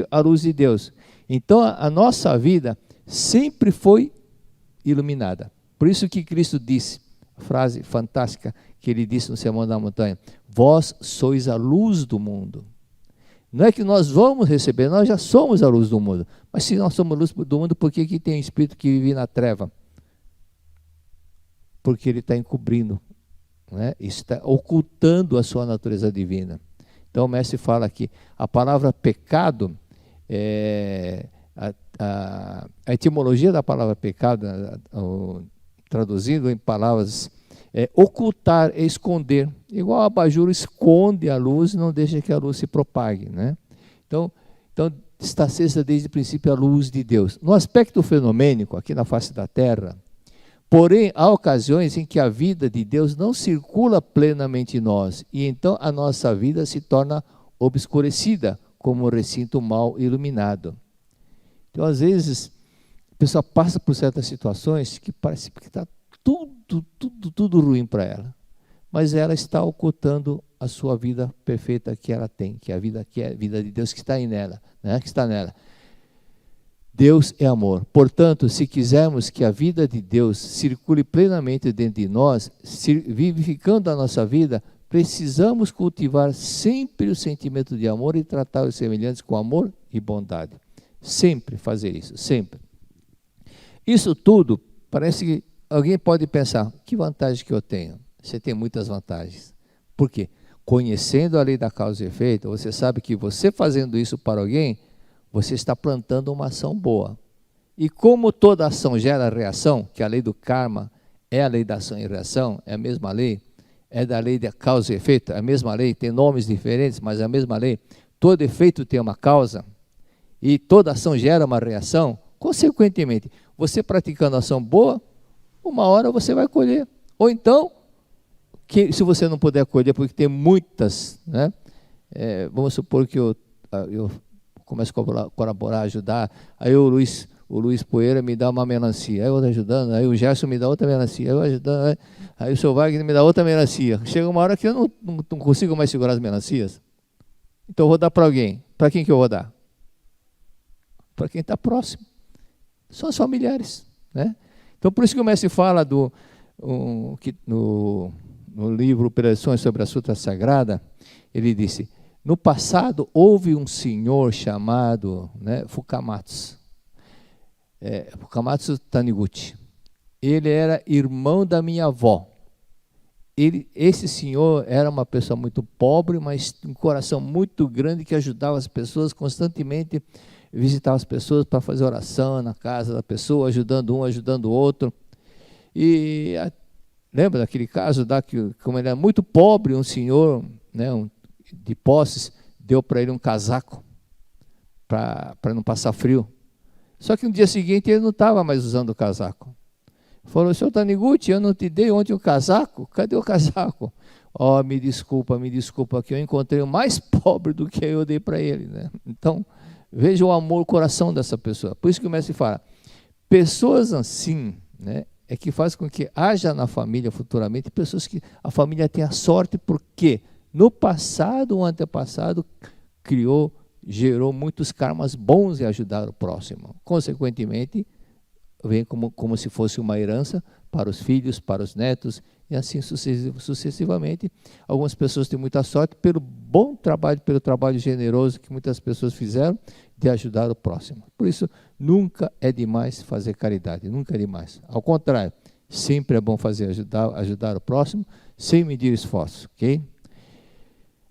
a luz de Deus. Então a nossa vida sempre foi iluminada. Por isso que Cristo disse, a frase fantástica que ele disse no Sermão da Montanha: vós sois a luz do mundo. Não é que nós vamos receber, nós já somos a luz do mundo. Mas se nós somos a luz do mundo, por que tem um espírito que vive na treva? Porque ele está encobrindo, né? Está ocultando a sua natureza divina. Então o mestre fala aqui, a palavra pecado, a etimologia da palavra pecado, traduzindo em palavras, ocultar, esconder. Igual a abajur esconde a luz e não deixa que a luz se propague, né? Então está acesa desde o princípio a luz de Deus. No aspecto fenomênico, aqui na face da Terra, porém, há ocasiões em que a vida de Deus não circula plenamente em nós, e então a nossa vida se torna obscurecida, como um recinto mal iluminado. Então, às vezes, a pessoa passa por certas situações que parece que está tudo ruim para ela, mas ela está ocultando a sua vida perfeita que ela tem, que é a vida de Deus que está nela, né? Que está nela. Deus é amor. Portanto, se quisermos que a vida de Deus circule plenamente dentro de nós, vivificando a nossa vida, precisamos cultivar sempre o sentimento de amor e tratar os semelhantes com amor e bondade. Sempre fazer isso, sempre. Isso tudo, parece que alguém pode pensar, que vantagem que eu tenho? Você tem muitas vantagens. Por quê? Conhecendo a lei da causa e efeito, você sabe que você fazendo isso para alguém, você está plantando uma ação boa. E como toda ação gera reação, que a lei do karma é a lei da ação e reação, é a mesma lei, é da lei da causa e efeito, é a mesma lei, tem nomes diferentes, mas é a mesma lei. Todo efeito tem uma causa, e toda ação gera uma reação. Consequentemente, você praticando ação boa, uma hora você vai colher. Ou então, se você não puder colher, porque tem muitas, né? Vamos supor que eu começo a colaborar, ajudar, aí o Luiz Poeira me dá uma melancia, aí eu estou ajudando, aí o Gerson me dá outra melancia, aí eu ajudando, aí o seu Wagner me dá outra melancia. Chega uma hora que eu não consigo mais segurar as melancias, então eu vou dar para alguém. Para quem que eu vou dar? Para quem está próximo. São os familiares, né? Então por isso que o mestre fala no livro Preleções sobre a Sutra Sagrada, ele disse: no passado houve um senhor chamado, né, Fukamatsu, Fukamatsu Taniguchi. Ele era irmão da minha avó. Esse senhor era uma pessoa muito pobre, mas um coração muito grande, que ajudava as pessoas constantemente, visitava as pessoas para fazer oração na casa da pessoa, ajudando um, ajudando o outro. E lembra daquele caso, que como ele era muito pobre, um senhor, né, de posses, deu para ele um casaco para não passar frio. Só que no dia seguinte ele não estava mais usando o casaco. Falou, senhor Taniguchi, eu não te dei ontem o casaco? Cadê o casaco? Oh, me desculpa, que eu encontrei o mais pobre do que eu dei para ele, né? Então, veja o amor, o coração dessa pessoa. Por isso que o mestre fala, pessoas assim, né, é que faz com que haja na família futuramente pessoas que a família tenha sorte, porque no passado, o antepassado gerou muitos karmas bons em ajudar o próximo. Consequentemente, vem como se fosse uma herança para os filhos, para os netos, e assim sucessivamente. Algumas pessoas têm muita sorte pelo bom trabalho, pelo trabalho generoso que muitas pessoas fizeram de ajudar o próximo. Por isso, nunca é demais fazer caridade, nunca é demais. Ao contrário, sempre é bom ajudar o próximo, sem medir esforço, ok?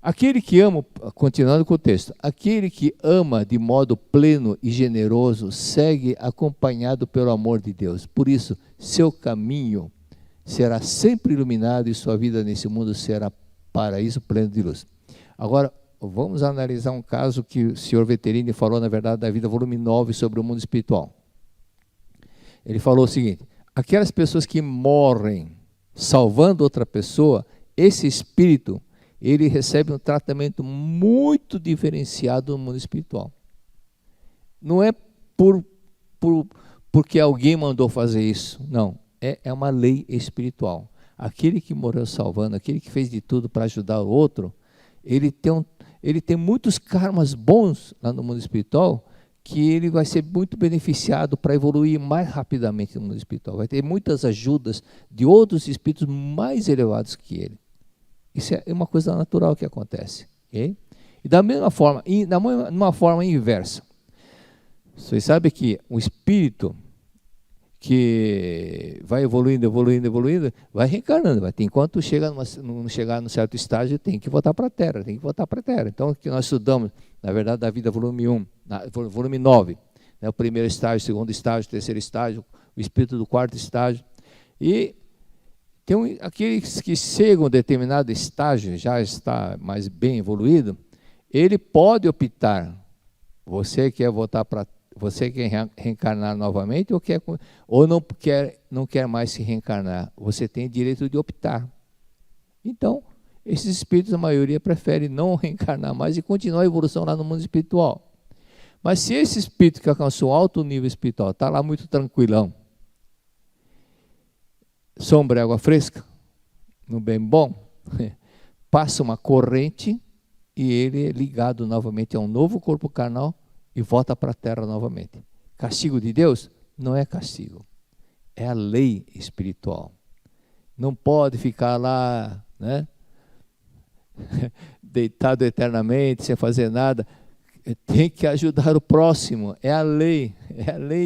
Aquele que ama, continuando com o texto, aquele que ama de modo pleno e generoso segue acompanhado pelo amor de Deus. Por isso, seu caminho será sempre iluminado e sua vida nesse mundo será paraíso pleno de luz. Agora, vamos analisar um caso que o senhor Vetterini falou, na verdade, da vida, volume 9, sobre o mundo espiritual. Ele falou o seguinte, aquelas pessoas que morrem salvando outra pessoa, esse espírito, ele recebe um tratamento muito diferenciado no mundo espiritual. Não é porque alguém mandou fazer isso, não. É uma lei espiritual. Aquele que morreu salvando, aquele que fez de tudo para ajudar o outro, ele tem muitos karmas bons lá no mundo espiritual, que ele vai ser muito beneficiado para evoluir mais rapidamente no mundo espiritual. Vai ter muitas ajudas de outros espíritos mais elevados que ele. Isso é uma coisa natural que acontece. Okay? E da mesma forma, numa forma inversa. Vocês sabem que o espírito que vai evoluindo, vai reencarnando. Enquanto não chegar num certo estágio, tem que voltar para a Terra, Então, o que nós estudamos, na verdade, da vida, volume 1, volume 9, né, o primeiro estágio, o segundo estágio, o terceiro estágio, o espírito do quarto estágio. E tem aqueles que chegam a um determinado estágio, já está mais bem evoluído, ele pode optar, você quer reencarnar novamente ou não quer mais se reencarnar, você tem direito de optar. Então, esses espíritos, a maioria, prefere não reencarnar mais e continuar a evolução lá no mundo espiritual. Mas se esse espírito que alcançou um alto nível espiritual está lá muito tranquilão, sombra e água fresca, no bem bom, passa uma corrente e ele é ligado novamente a um novo corpo carnal e volta para a Terra novamente. Castigo de Deus? Não é castigo, é a lei espiritual. Não pode ficar lá, né, deitado eternamente, sem fazer nada. Tem que ajudar o próximo, é a lei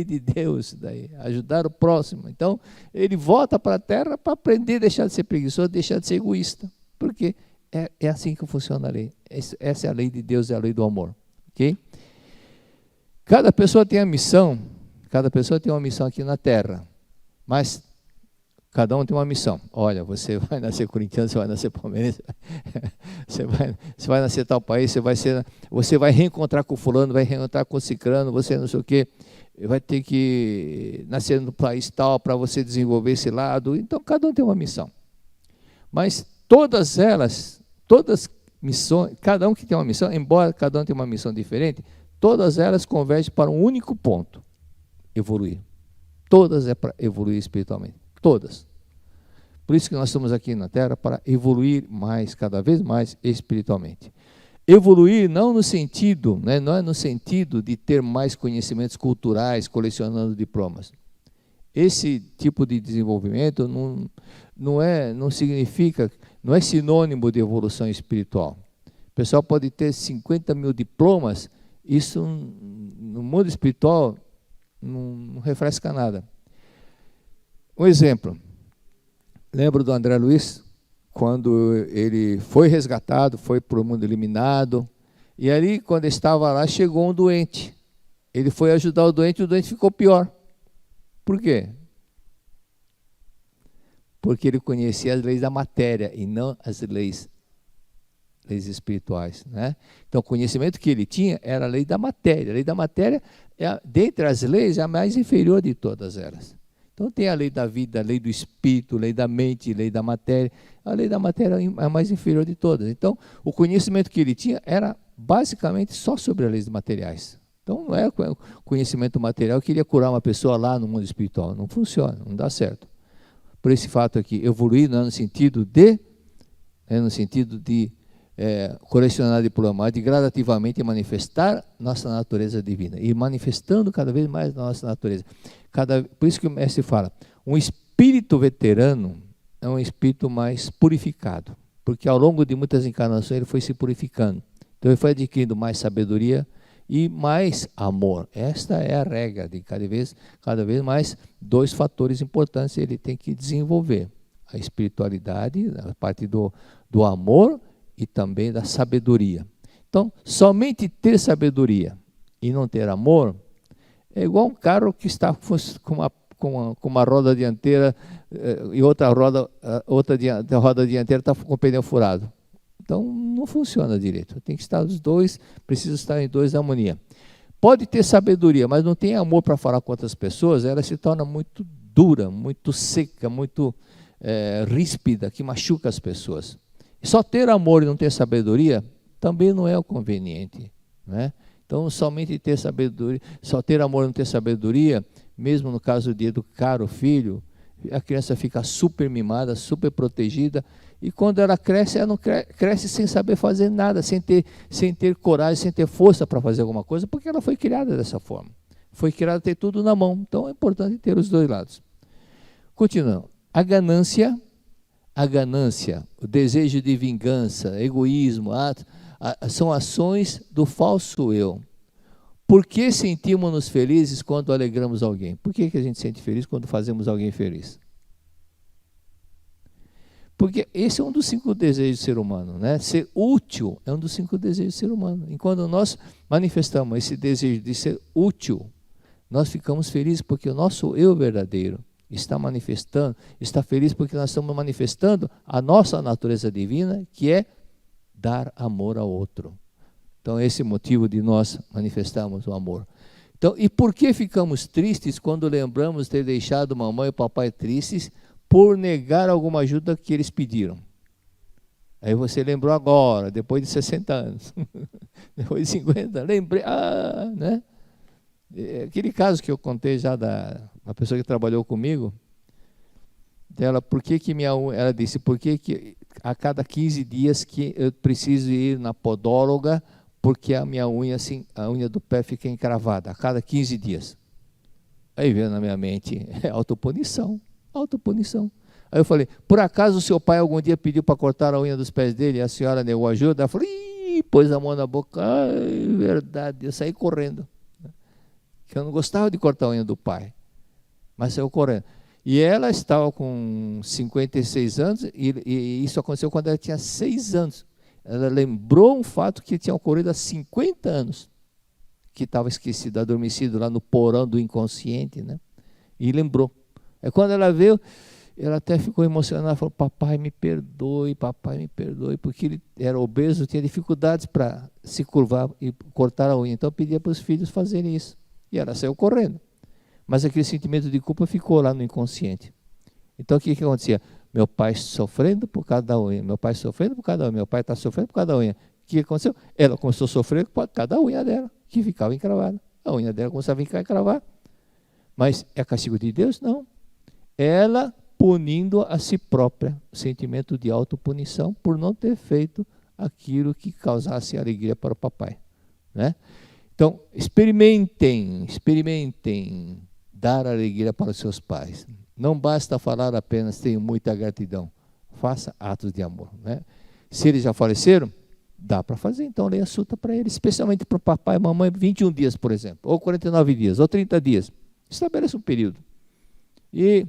de Deus, daí, ajudar o próximo. Então, ele volta para a Terra para aprender a deixar de ser preguiçoso, deixar de ser egoísta, porque é assim que funciona a lei. Essa é a lei de Deus, é a lei do amor. Ok? Cada pessoa tem uma missão aqui na Terra, mas cada um tem uma missão. Olha, você vai nascer corintiano, você vai nascer palmeirense, você vai nascer tal país, você vai reencontrar com fulano, vai reencontrar com ciclano, você não sei o quê, vai ter que nascer no país tal para você desenvolver esse lado. Então, cada um tem uma missão. Mas todas missões, cada um que tem uma missão, embora cada um tenha uma missão diferente, todas elas convergem para um único ponto: evoluir. Todas é para evoluir espiritualmente. Todas. Por isso que nós estamos aqui na Terra, para evoluir mais, cada vez mais espiritualmente. Evoluir não no sentido, né, não é no sentido de ter mais conhecimentos culturais, colecionando diplomas. Esse tipo de desenvolvimento não significa, não é sinônimo de evolução espiritual. O pessoal pode ter 50 mil diplomas, isso no mundo espiritual não refresca nada. Um exemplo, lembro do André Luiz, quando ele foi resgatado, foi para o mundo eliminado, e ali, quando estava lá, chegou um doente. Ele foi ajudar o doente ficou pior. Por quê? Porque ele conhecia as leis da matéria e não as leis espirituais, né? Então, o conhecimento que ele tinha era a lei da matéria. A lei da matéria, dentre as leis, é a mais inferior de todas elas. Então tem a lei da vida, a lei do espírito, a lei da mente, a lei da matéria. A lei da matéria é a mais inferior de todas. Então, o conhecimento que ele tinha era basicamente só sobre as leis materiais. Então, não é conhecimento material que iria curar uma pessoa lá no mundo espiritual. Não funciona, não dá certo. Por esse fato aqui, evoluir não é no sentido de colecionar diploma, de gradativamente manifestar nossa natureza divina. E manifestando cada vez mais nossa natureza. Por isso que o mestre fala, um espírito veterano é um espírito mais purificado. Porque ao longo de muitas encarnações ele foi se purificando. Então ele foi adquirindo mais sabedoria e mais amor. Esta é a regra de cada vez mais 2 fatores importantes ele tem que desenvolver. A espiritualidade, a parte do amor e também da sabedoria. Então, somente ter sabedoria e não ter amor é igual um carro que está com uma roda dianteira e outra roda dianteira está com o pneu furado. Então, não funciona direito. Tem que estar os dois, precisa estar em 2 em harmonia. Pode ter sabedoria, mas não tem amor para falar com outras pessoas, ela se torna muito dura, muito seca, muito ríspida, que machuca as pessoas. Só ter amor e não ter sabedoria também não é o conveniente, né? Então, somente ter sabedoria, só ter amor e não ter sabedoria, mesmo no caso de educar o filho, a criança fica super mimada, super protegida, e quando ela cresce, ela não cresce sem saber fazer nada, sem ter coragem, sem ter força para fazer alguma coisa, porque ela foi criada dessa forma. Foi criada ter tudo na mão. Então, é importante ter os 2 lados. Continuando. A ganância, o desejo de vingança, egoísmo, são ações do falso eu. Por que sentimos-nos felizes quando alegramos alguém? Por que a gente sente feliz quando fazemos alguém feliz? Porque esse é um dos 5 desejos do ser humano, né? Ser útil é um dos 5 desejos do ser humano. E quando nós manifestamos esse desejo de ser útil, nós ficamos felizes porque o nosso eu verdadeiro está manifestando, está feliz porque nós estamos manifestando a nossa natureza divina, que é dar amor ao outro. Então, esse é o motivo de nós manifestarmos o amor. Então, e por que ficamos tristes quando lembramos ter deixado mamãe e papai tristes por negar alguma ajuda que eles pediram? Aí você lembrou agora, depois de 60 anos, depois de 50, lembrei, né? Aquele caso que eu contei já da pessoa que trabalhou comigo, dela, ela disse, por que a cada 15 dias que eu preciso ir na podóloga, porque a minha unha, assim, a unha do pé fica encravada, a cada 15 dias. Aí veio na minha mente, autopunição. Aí eu falei, por acaso o seu pai algum dia pediu para cortar a unha dos pés dele e a senhora negou ajuda? Ela falou, pôs a mão na boca, verdade, eu saí correndo. Que eu não gostava de cortar a unha do pai, mas saiu correndo. E ela estava com 56 anos, e isso aconteceu quando ela tinha 6 anos. Ela lembrou um fato que tinha ocorrido há 50 anos, que estava esquecido, adormecido lá no porão do inconsciente, né? E lembrou. Aí quando ela veio, ela até ficou emocionada, falou, papai me perdoe, porque ele era obeso, tinha dificuldades para se curvar e cortar a unha. Então eu pedia para os filhos fazerem isso. E ela saiu correndo. Mas aquele sentimento de culpa ficou lá no inconsciente. Então o que acontecia? Meu pai sofrendo por cada unha, meu pai sofrendo por cada unha, meu pai está sofrendo por cada unha. O que aconteceu? Ela começou a sofrer por cada unha dela, que ficava encravada. A unha dela começava a ficar encravada. Mas é castigo de Deus? Não. Ela punindo a si própria, sentimento de autopunição por não ter feito aquilo que causasse alegria para o papai, né? Então, experimentem dar alegria para os seus pais. Não basta falar apenas, tenho muita gratidão. Faça atos de amor, né? Se eles já faleceram, dá para fazer, então leia a suta para eles, especialmente para o papai e mamãe, 21 dias, por exemplo, ou 49 dias, ou 30 dias. Estabeleça um período. E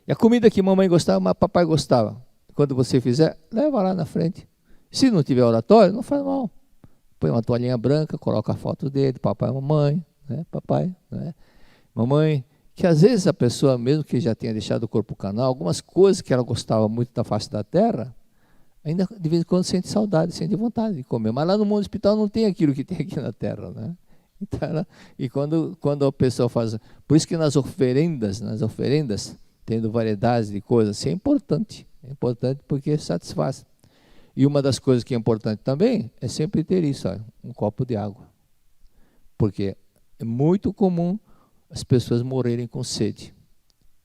a comida que mamãe gostava, mas papai gostava. Quando você fizer, leva lá na frente. Se não tiver oratório, não faz mal. Põe uma toalhinha branca, coloca a foto dele, papai e mamãe, né? Papai, né? Mamãe, que às vezes a pessoa, mesmo que já tenha deixado o corpo canal, algumas coisas que ela gostava muito da face da terra, ainda de vez em quando sente saudade, sente vontade de comer. Mas lá no mundo espiritual não tem aquilo que tem aqui na terra, né? E quando a pessoa faz... Por isso que nas oferendas, tendo variedades de coisas, isso é importante. É importante porque satisfaz. E uma das coisas que é importante também é sempre ter isso, ó, um copo de água. Porque é muito comum as pessoas morrerem com sede.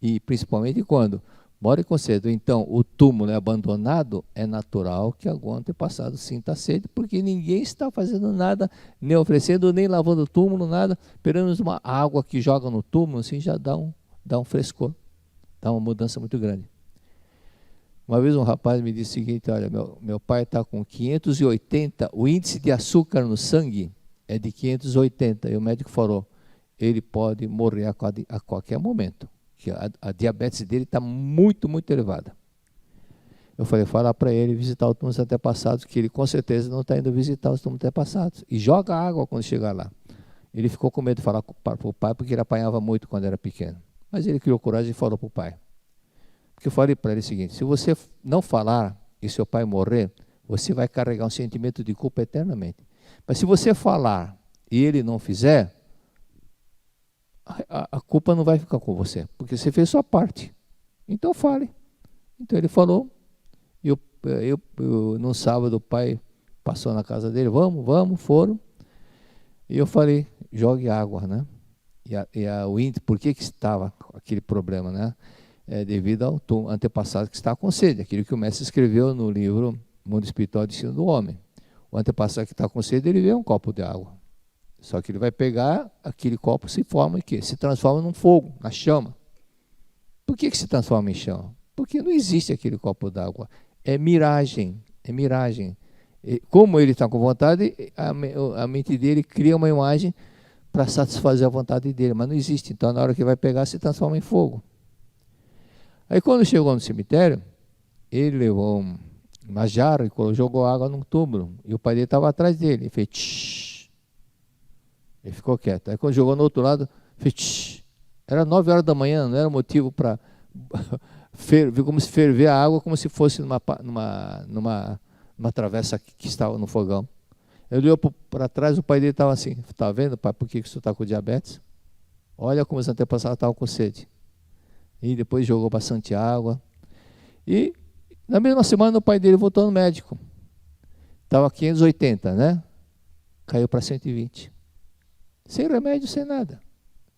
E principalmente quando morrem com sede. Então, o túmulo é abandonado, é natural que algum antepassado sinta sede, porque ninguém está fazendo nada, nem oferecendo, nem lavando o túmulo, nada. Pelo menos uma água que joga no túmulo, assim, já dá um frescor, dá uma mudança muito grande. Uma vez um rapaz me disse o seguinte: olha, meu pai está com 580, o índice de açúcar no sangue é de 580, e o médico falou, ele pode morrer a qualquer momento, que a diabetes dele está muito, muito elevada. Eu falei, fala para ele visitar os túmulos antepassados, que ele com certeza não está indo visitar os túmulos antepassados, e joga água quando chegar lá. Ele ficou com medo de falar para o pai, porque ele apanhava muito quando era pequeno, mas ele criou coragem e falou para o pai. Porque eu falei para ele o seguinte: se você não falar e seu pai morrer, você vai carregar um sentimento de culpa eternamente. Mas se você falar e ele não fizer, a culpa não vai ficar com você, porque você fez sua parte. Então fale. Então ele falou. No sábado o pai passou na casa dele, vamos, foram. E eu falei, jogue água, né? O índice, por que estava aquele problema, né? Devido ao antepassado que está com sede, aquilo que o mestre escreveu no livro Mundo Espiritual de Ensino do Homem. O antepassado que está com sede, ele vê um copo de água. Só que ele vai pegar, aquele copo se transforma num fogo, na chama. Por que se transforma em chama? Porque não existe aquele copo d'água. É miragem. Como ele está com vontade, a mente dele cria uma imagem para satisfazer a vontade dele, mas não existe. Então, na hora que vai pegar, se transforma em fogo. Aí, quando chegou no cemitério, ele levou uma jarra e jogou água num túmulo. E o pai dele estava atrás dele. Ele fez tsh. Ele ficou quieto. Aí, quando jogou no outro lado, fez tsh. Era 9 horas da manhã, não era motivo para como se ferver a água, como se fosse numa travessa que estava no fogão. Ele olhou para trás, o pai dele estava assim: está vendo, pai, por que você está com diabetes? Olha como os antepassados estavam com sede. E depois jogou bastante água. E na mesma semana o pai dele voltou no médico. Estava 580, né? Caiu para 120. Sem remédio, sem nada.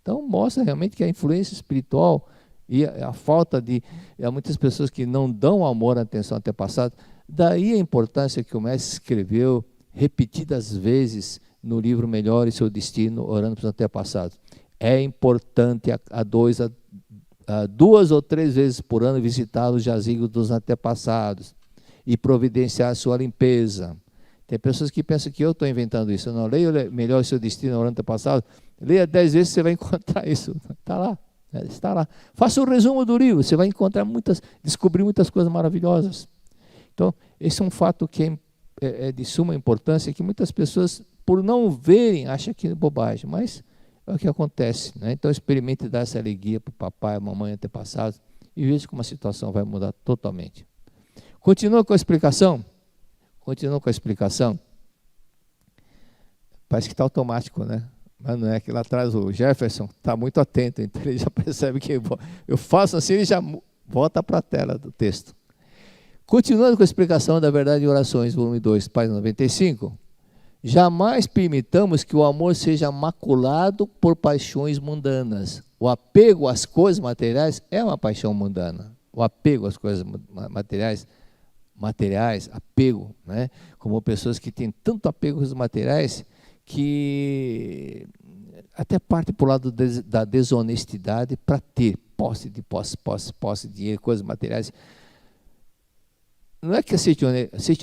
Então mostra realmente que a influência espiritual e a falta de... Há muitas pessoas que não dão amor à atenção antepassada. Daí a importância que o mestre escreveu repetidas vezes no livro Melhor e Seu Destino, orando para os antepassados. É importante a 2 ou 3 vezes por ano visitar os jazigos dos antepassados e providenciar a sua limpeza. Tem pessoas que pensam que eu estou inventando isso. Eu não leio Melhor o Seu Destino, orando antepassados. Leia 10 vezes, você vai encontrar isso. Está lá. Está lá. Faça o resumo do livro, você vai encontrar descobrir muitas coisas maravilhosas. Então, esse é um fato que é de suma importância, que muitas pessoas, por não verem, acham que é bobagem, mas é o que acontece, né? Então, experimente dar essa alegria para o papai, a mamãe, antepassados, e veja como a situação vai mudar totalmente. Continua com a explicação? Parece que está automático, né? Mas não é, que lá atrás o Jefferson está muito atento, então ele já percebe que eu faço assim, ele já volta para a tela do texto. Continuando com a explicação da Verdade em Orações, volume 2, página 95, jamais permitamos que o amor seja maculado por paixões mundanas. O apego às coisas materiais é uma paixão mundana. O apego às coisas materiais, apego, né? Como pessoas que têm tanto apego aos materiais, que até parte para o lado da desonestidade para ter posse de dinheiro, coisas materiais. Não é que aceite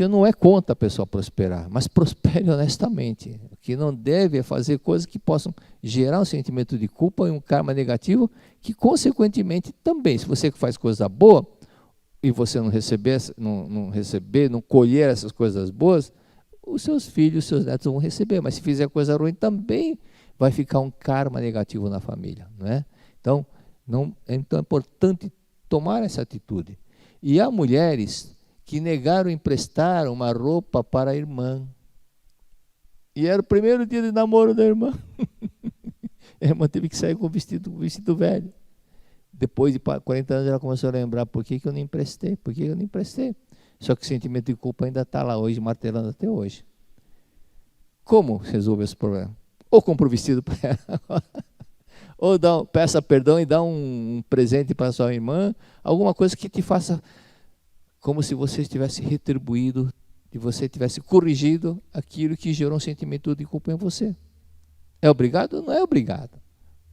não é contra a pessoa prosperar, mas prospere honestamente. O que não deve é fazer coisas que possam gerar um sentimento de culpa e um karma negativo, que consequentemente também, se você faz coisa boa e você não colher essas coisas boas, os seus filhos, os seus netos vão receber, mas se fizer coisa ruim também vai ficar um karma negativo na família, não é? Então é importante tomar essa atitude. E há mulheres que negaram emprestar uma roupa para a irmã E era o primeiro dia de namoro da irmã. A irmã teve que sair com o vestido velho. Depois de 40 anos ela começou a lembrar, por que eu não emprestei? Por que eu não emprestei? Só que o sentimento de culpa ainda está lá hoje, martelando até hoje. Como resolve esse problema? Ou compra o vestido para ela, ou peça perdão e dá um presente para sua irmã, alguma coisa que te faça como se você tivesse retribuído, e você tivesse corrigido aquilo que gerou um sentimento de culpa em você. É obrigado? Não é obrigado.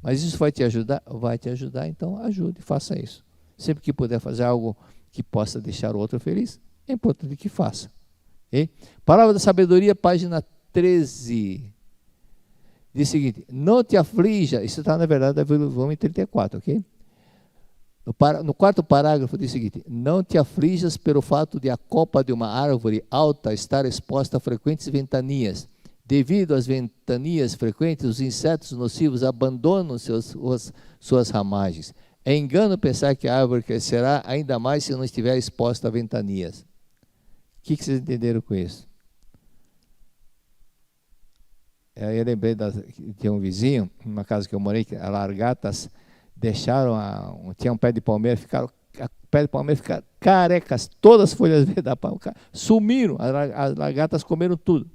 Mas isso vai te ajudar? Vai te ajudar, então ajude, faça isso. Sempre que puder fazer algo que possa deixar o outro feliz, é importante que faça. Okay? Palavra da Sabedoria, página 13. Diz o seguinte: não te aflija, isso está na verdade no volume 34, ok? No quarto parágrafo diz o seguinte: não te aflijas pelo fato de a copa de uma árvore alta estar exposta a frequentes ventanias. Devido às ventanias frequentes, os insetos nocivos abandonam suas ramagens. É engano pensar que a árvore crescerá ainda mais se não estiver exposta a ventanias. O que vocês entenderam com isso? Eu lembrei de um vizinho, numa casa que eu morei, que as largatas deixaram, tinha um pé de palmeira, ficaram carecas, todas as folhas verdes da palmeira sumiram, as largatas comeram tudo.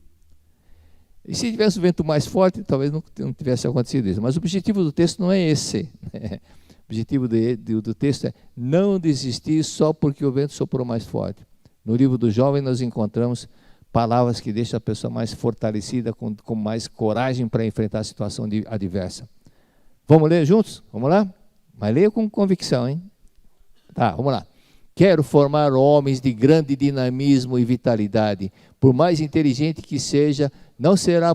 E se tivesse um vento mais forte, talvez não tivesse acontecido isso. Mas o objetivo do texto não é esse. O objetivo do texto é não desistir só porque o vento soprou mais forte. No livro do jovem nós encontramos palavras que deixam a pessoa mais fortalecida, com mais coragem para enfrentar a situação adversa. Vamos ler juntos? Vamos lá? Mas leia com convicção, hein? Tá, vamos lá. Quero formar homens de grande dinamismo e vitalidade. Por mais inteligente que seja, não será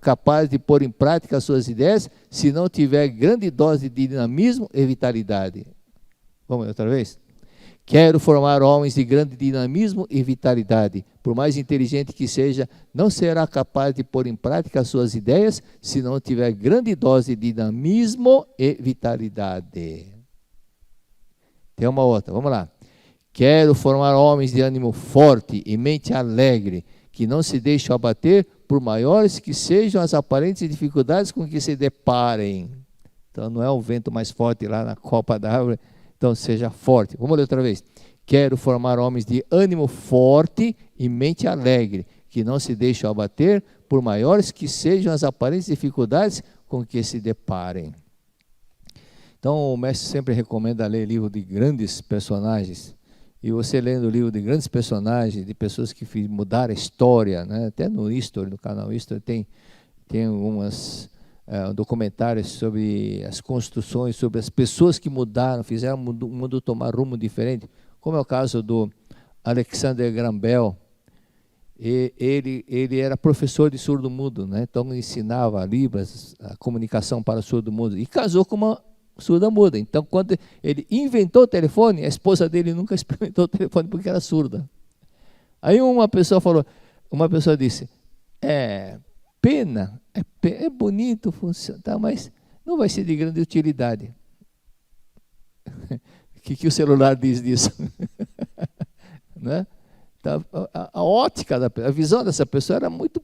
capaz de pôr em prática as suas ideias se não tiver grande dose de dinamismo e vitalidade. Vamos outra vez? Quero formar homens de grande dinamismo e vitalidade. Por mais inteligente que seja, não será capaz de pôr em prática as suas ideias se não tiver grande dose de dinamismo e vitalidade. Tem uma outra, vamos lá. Quero formar homens de ânimo forte e mente alegre, que não se deixem abater por maiores que sejam as aparentes dificuldades com que se deparem. Então não é o vento mais forte lá na copa da árvore, então seja forte. Vamos ler outra vez. Quero formar homens de ânimo forte e mente alegre, que não se deixem abater por maiores que sejam as aparentes dificuldades com que se deparem. Então o mestre sempre recomenda ler livro de grandes personagens. E você lendo o livro de grandes personagens, de pessoas que mudaram a história, né? Até no History, no canal History, tem algumas documentários sobre as construções, sobre as pessoas que mudaram, fizeram o mundo tomar rumo diferente, como é o caso do Alexander Graham Bell. Ele era professor de surdo-mudo, né? Então ensinava Libras, a comunicação para surdo-mudo, e casou com uma surda-muda. Então, quando ele inventou o telefone, a esposa dele nunca experimentou o telefone porque era surda. Aí uma pessoa disse, pena, é bonito, funciona, tá, mas não vai ser de grande utilidade. O que o celular diz disso? Né? Então, a ótica, a visão dessa pessoa era muito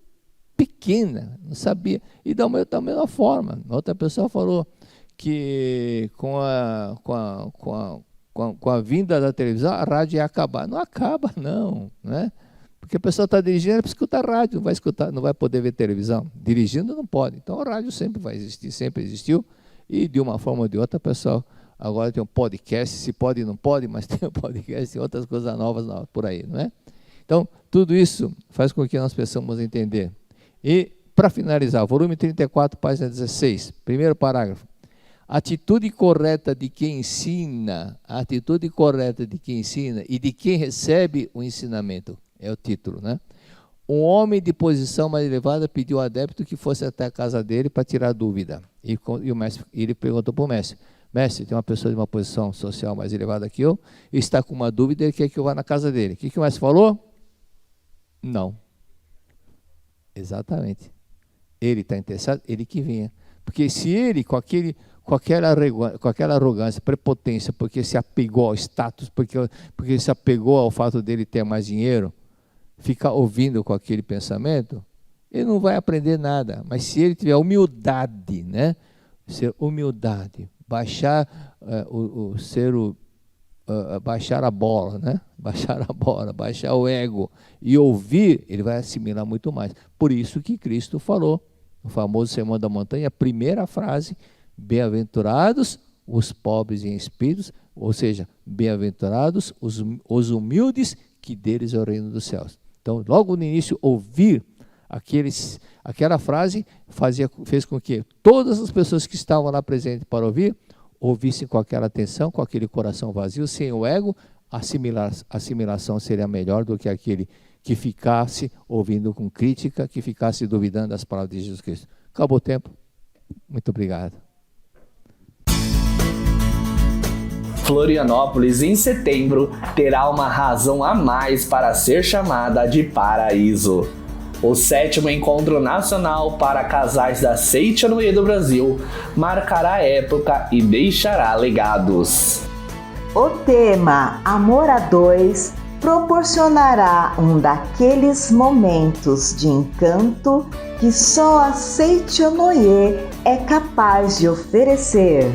pequena, não sabia. E da mesma forma, outra pessoa falou que com a vinda da televisão, a rádio ia acabar. Não acaba, não, né? Porque a pessoa está dirigindo, é para escutar rádio, não vai poder ver televisão. Dirigindo não pode. Então a rádio sempre vai existir, sempre existiu, e de uma forma ou de outra, a pessoa agora tem um podcast, se pode não pode, mas tem um podcast e outras coisas novas por aí, não é? Então, tudo isso faz com que nós possamos entender. E, para finalizar, volume 34, página 16, primeiro parágrafo. Atitude correta de quem ensina, e de quem recebe o ensinamento, é o título, né? Um homem de posição mais elevada pediu ao adepto que fosse até a casa dele para tirar dúvida. E o mestre, ele perguntou para o mestre, tem uma pessoa de uma posição social mais elevada que eu, e está com uma dúvida, ele quer que eu vá na casa dele. O que o mestre falou? Não. Exatamente. Ele está interessado, ele que venha. Porque se ele, com aquela arrogância, prepotência, porque se apegou ao status, porque se apegou ao fato dele ter mais dinheiro, ficar ouvindo com aquele pensamento, ele não vai aprender nada. Mas se ele tiver humildade, né? Ser humildade, baixar baixar a bola, né? Baixar o ego e ouvir, ele vai assimilar muito mais. Por isso que Cristo falou, no famoso Sermão da Montanha, a primeira frase: bem-aventurados os pobres em espíritos, ou seja, bem-aventurados os humildes, que deles é o reino dos céus. Então, logo no início, ouvir aquela frase fez com que todas as pessoas que estavam lá presentes para ouvir, ouvissem com aquela atenção, com aquele coração vazio, sem o ego. A assimilação seria melhor do que aquele que ficasse ouvindo com crítica, que ficasse duvidando das palavras de Jesus Cristo. Acabou o tempo. Muito obrigado. Florianópolis, em setembro, terá uma razão a mais para ser chamada de paraíso. O 7º Encontro Nacional para Casais da Seitianoye do Brasil marcará a época e deixará legados. O tema Amor a Dois proporcionará um daqueles momentos de encanto que só a Seitianoye é capaz de oferecer.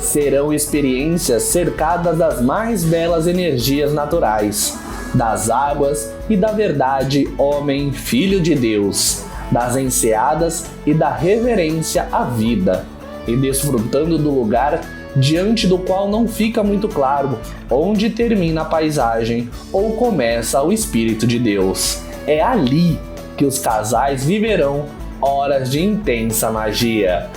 Serão experiências cercadas das mais belas energias naturais, das águas e da verdade homem, filho de Deus, das enseadas e da reverência à vida, e desfrutando do lugar diante do qual não fica muito claro onde termina a paisagem ou começa o Espírito de Deus. É ali que os casais viverão horas de intensa magia.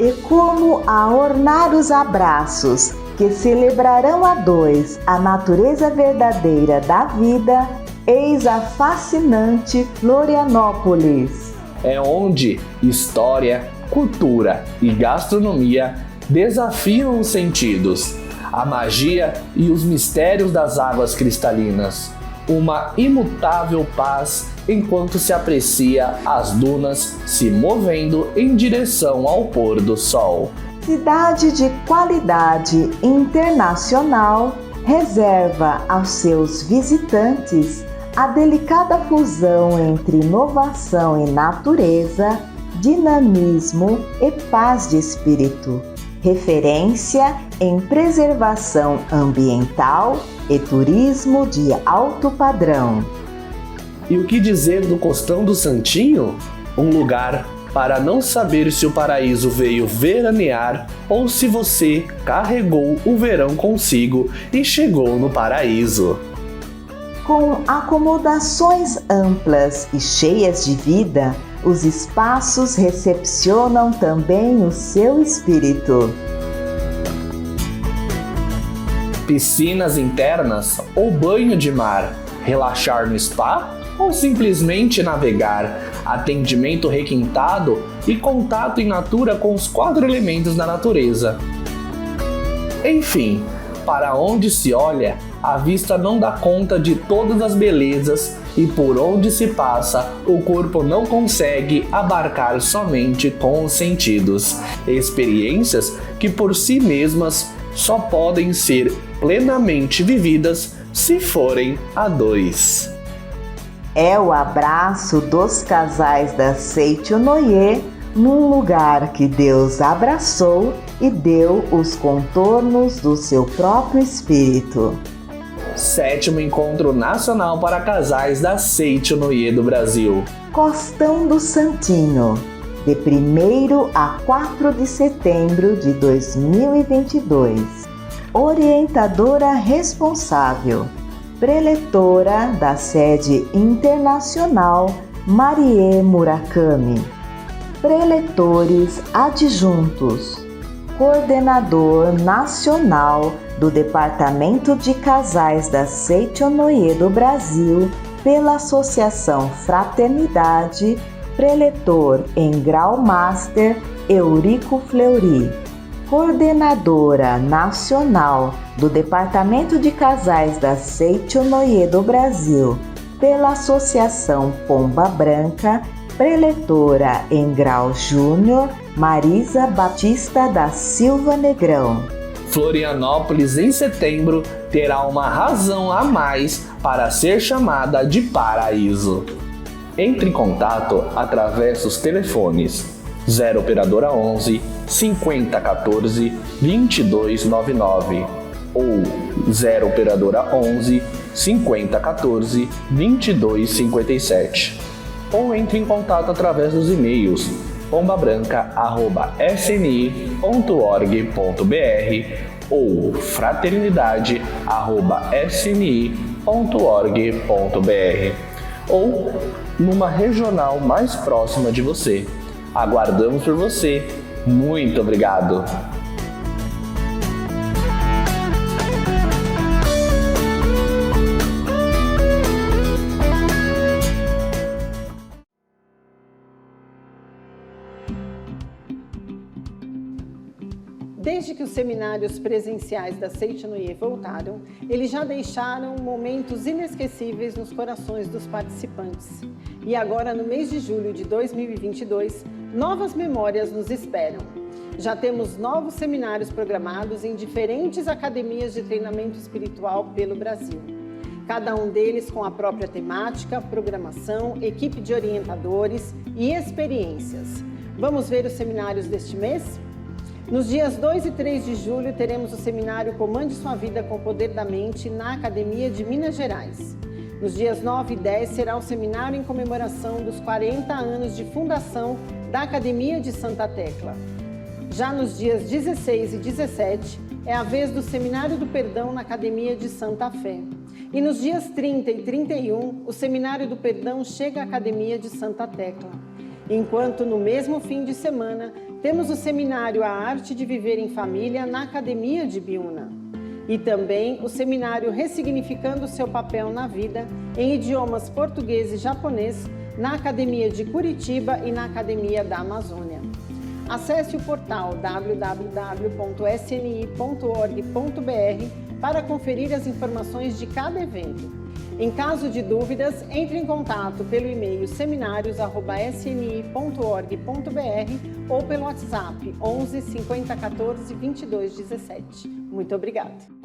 E como a ornar os abraços que celebrarão a dois a natureza verdadeira da vida, eis a fascinante Florianópolis. É onde história, cultura e gastronomia desafiam os sentidos, a magia e os mistérios das águas cristalinas. Uma imutável paz enquanto se aprecia as dunas se movendo em direção ao pôr do sol. Cidade de qualidade internacional reserva aos seus visitantes a delicada fusão entre inovação e natureza, dinamismo e paz de espírito, referência em preservação ambiental e turismo de alto padrão. E o que dizer do Costão do Santinho? Um lugar para não saber se o paraíso veio veranear ou se você carregou o verão consigo e chegou no paraíso. Com acomodações amplas e cheias de vida, os espaços recepcionam também o seu espírito. Piscinas internas ou banho de mar, relaxar no spa ou simplesmente navegar, atendimento requintado e contato in natura com os 4 elementos da natureza. Enfim, para onde se olha, a vista não dá conta de todas as belezas e por onde se passa, o corpo não consegue abarcar somente com os sentidos. Experiências que por si mesmas só podem ser plenamente vividas se forem a dois. É o abraço dos casais da Seitianoye num lugar que Deus abraçou e deu os contornos do seu próprio espírito. 7º Encontro Nacional para Casais da Seitianoye do Brasil. Costão do Santinho, de 1º a 4 de setembro de 2022. Orientadora responsável, preletora da sede internacional Marie Murakami. Preletores adjuntos, coordenador nacional do Departamento de Casais da Seitianoye do Brasil pela Associação Fraternidade, preletor em grau master Eurico Fleury. Coordenadora nacional do Departamento de Casais da Seitianoye do Brasil pela Associação Pomba Branca, preletora em grau júnior Marisa Batista da Silva Negrão. Florianópolis, em setembro, terá uma razão a mais para ser chamada de paraíso. Entre em contato através dos telefones 0 operadora 11 5014 2299 ou 0 operadora 11 5014 2257, ou entre em contato através dos e-mails pombabranca@sni.org.br ou fraternidade@sni.org.br ou numa regional mais próxima de você. Aguardamos por você. Muito obrigado! Desde que os seminários presenciais da Seitinuye voltaram, eles já deixaram momentos inesquecíveis nos corações dos participantes. E agora, no mês de julho de 2022, novas memórias nos esperam. Já temos novos seminários programados em diferentes academias de treinamento espiritual pelo Brasil. Cada um deles com a própria temática, programação, equipe de orientadores e experiências. Vamos ver os seminários deste mês? Nos dias 2 e 3 de julho, teremos o seminário Comande Sua Vida com o Poder da Mente na Academia de Minas Gerais. Nos dias 9 e 10 será o seminário em comemoração dos 40 anos de fundação da Academia de Santa Tecla. Já nos dias 16 e 17 é a vez do Seminário do Perdão na Academia de Santa Fé. E nos dias 30 e 31, o Seminário do Perdão chega à Academia de Santa Tecla. Enquanto no mesmo fim de semana, temos o seminário A Arte de Viver em Família na Academia de Biúna. E também o seminário Ressignificando o Seu Papel na Vida em idiomas português e japonês na Academia de Curitiba e na Academia da Amazônia. Acesse o portal www.sni.org.br para conferir as informações de cada evento. Em caso de dúvidas, entre em contato pelo e-mail seminários@sni.org.br ou pelo WhatsApp 11 50 14 22 17. Muito obrigada!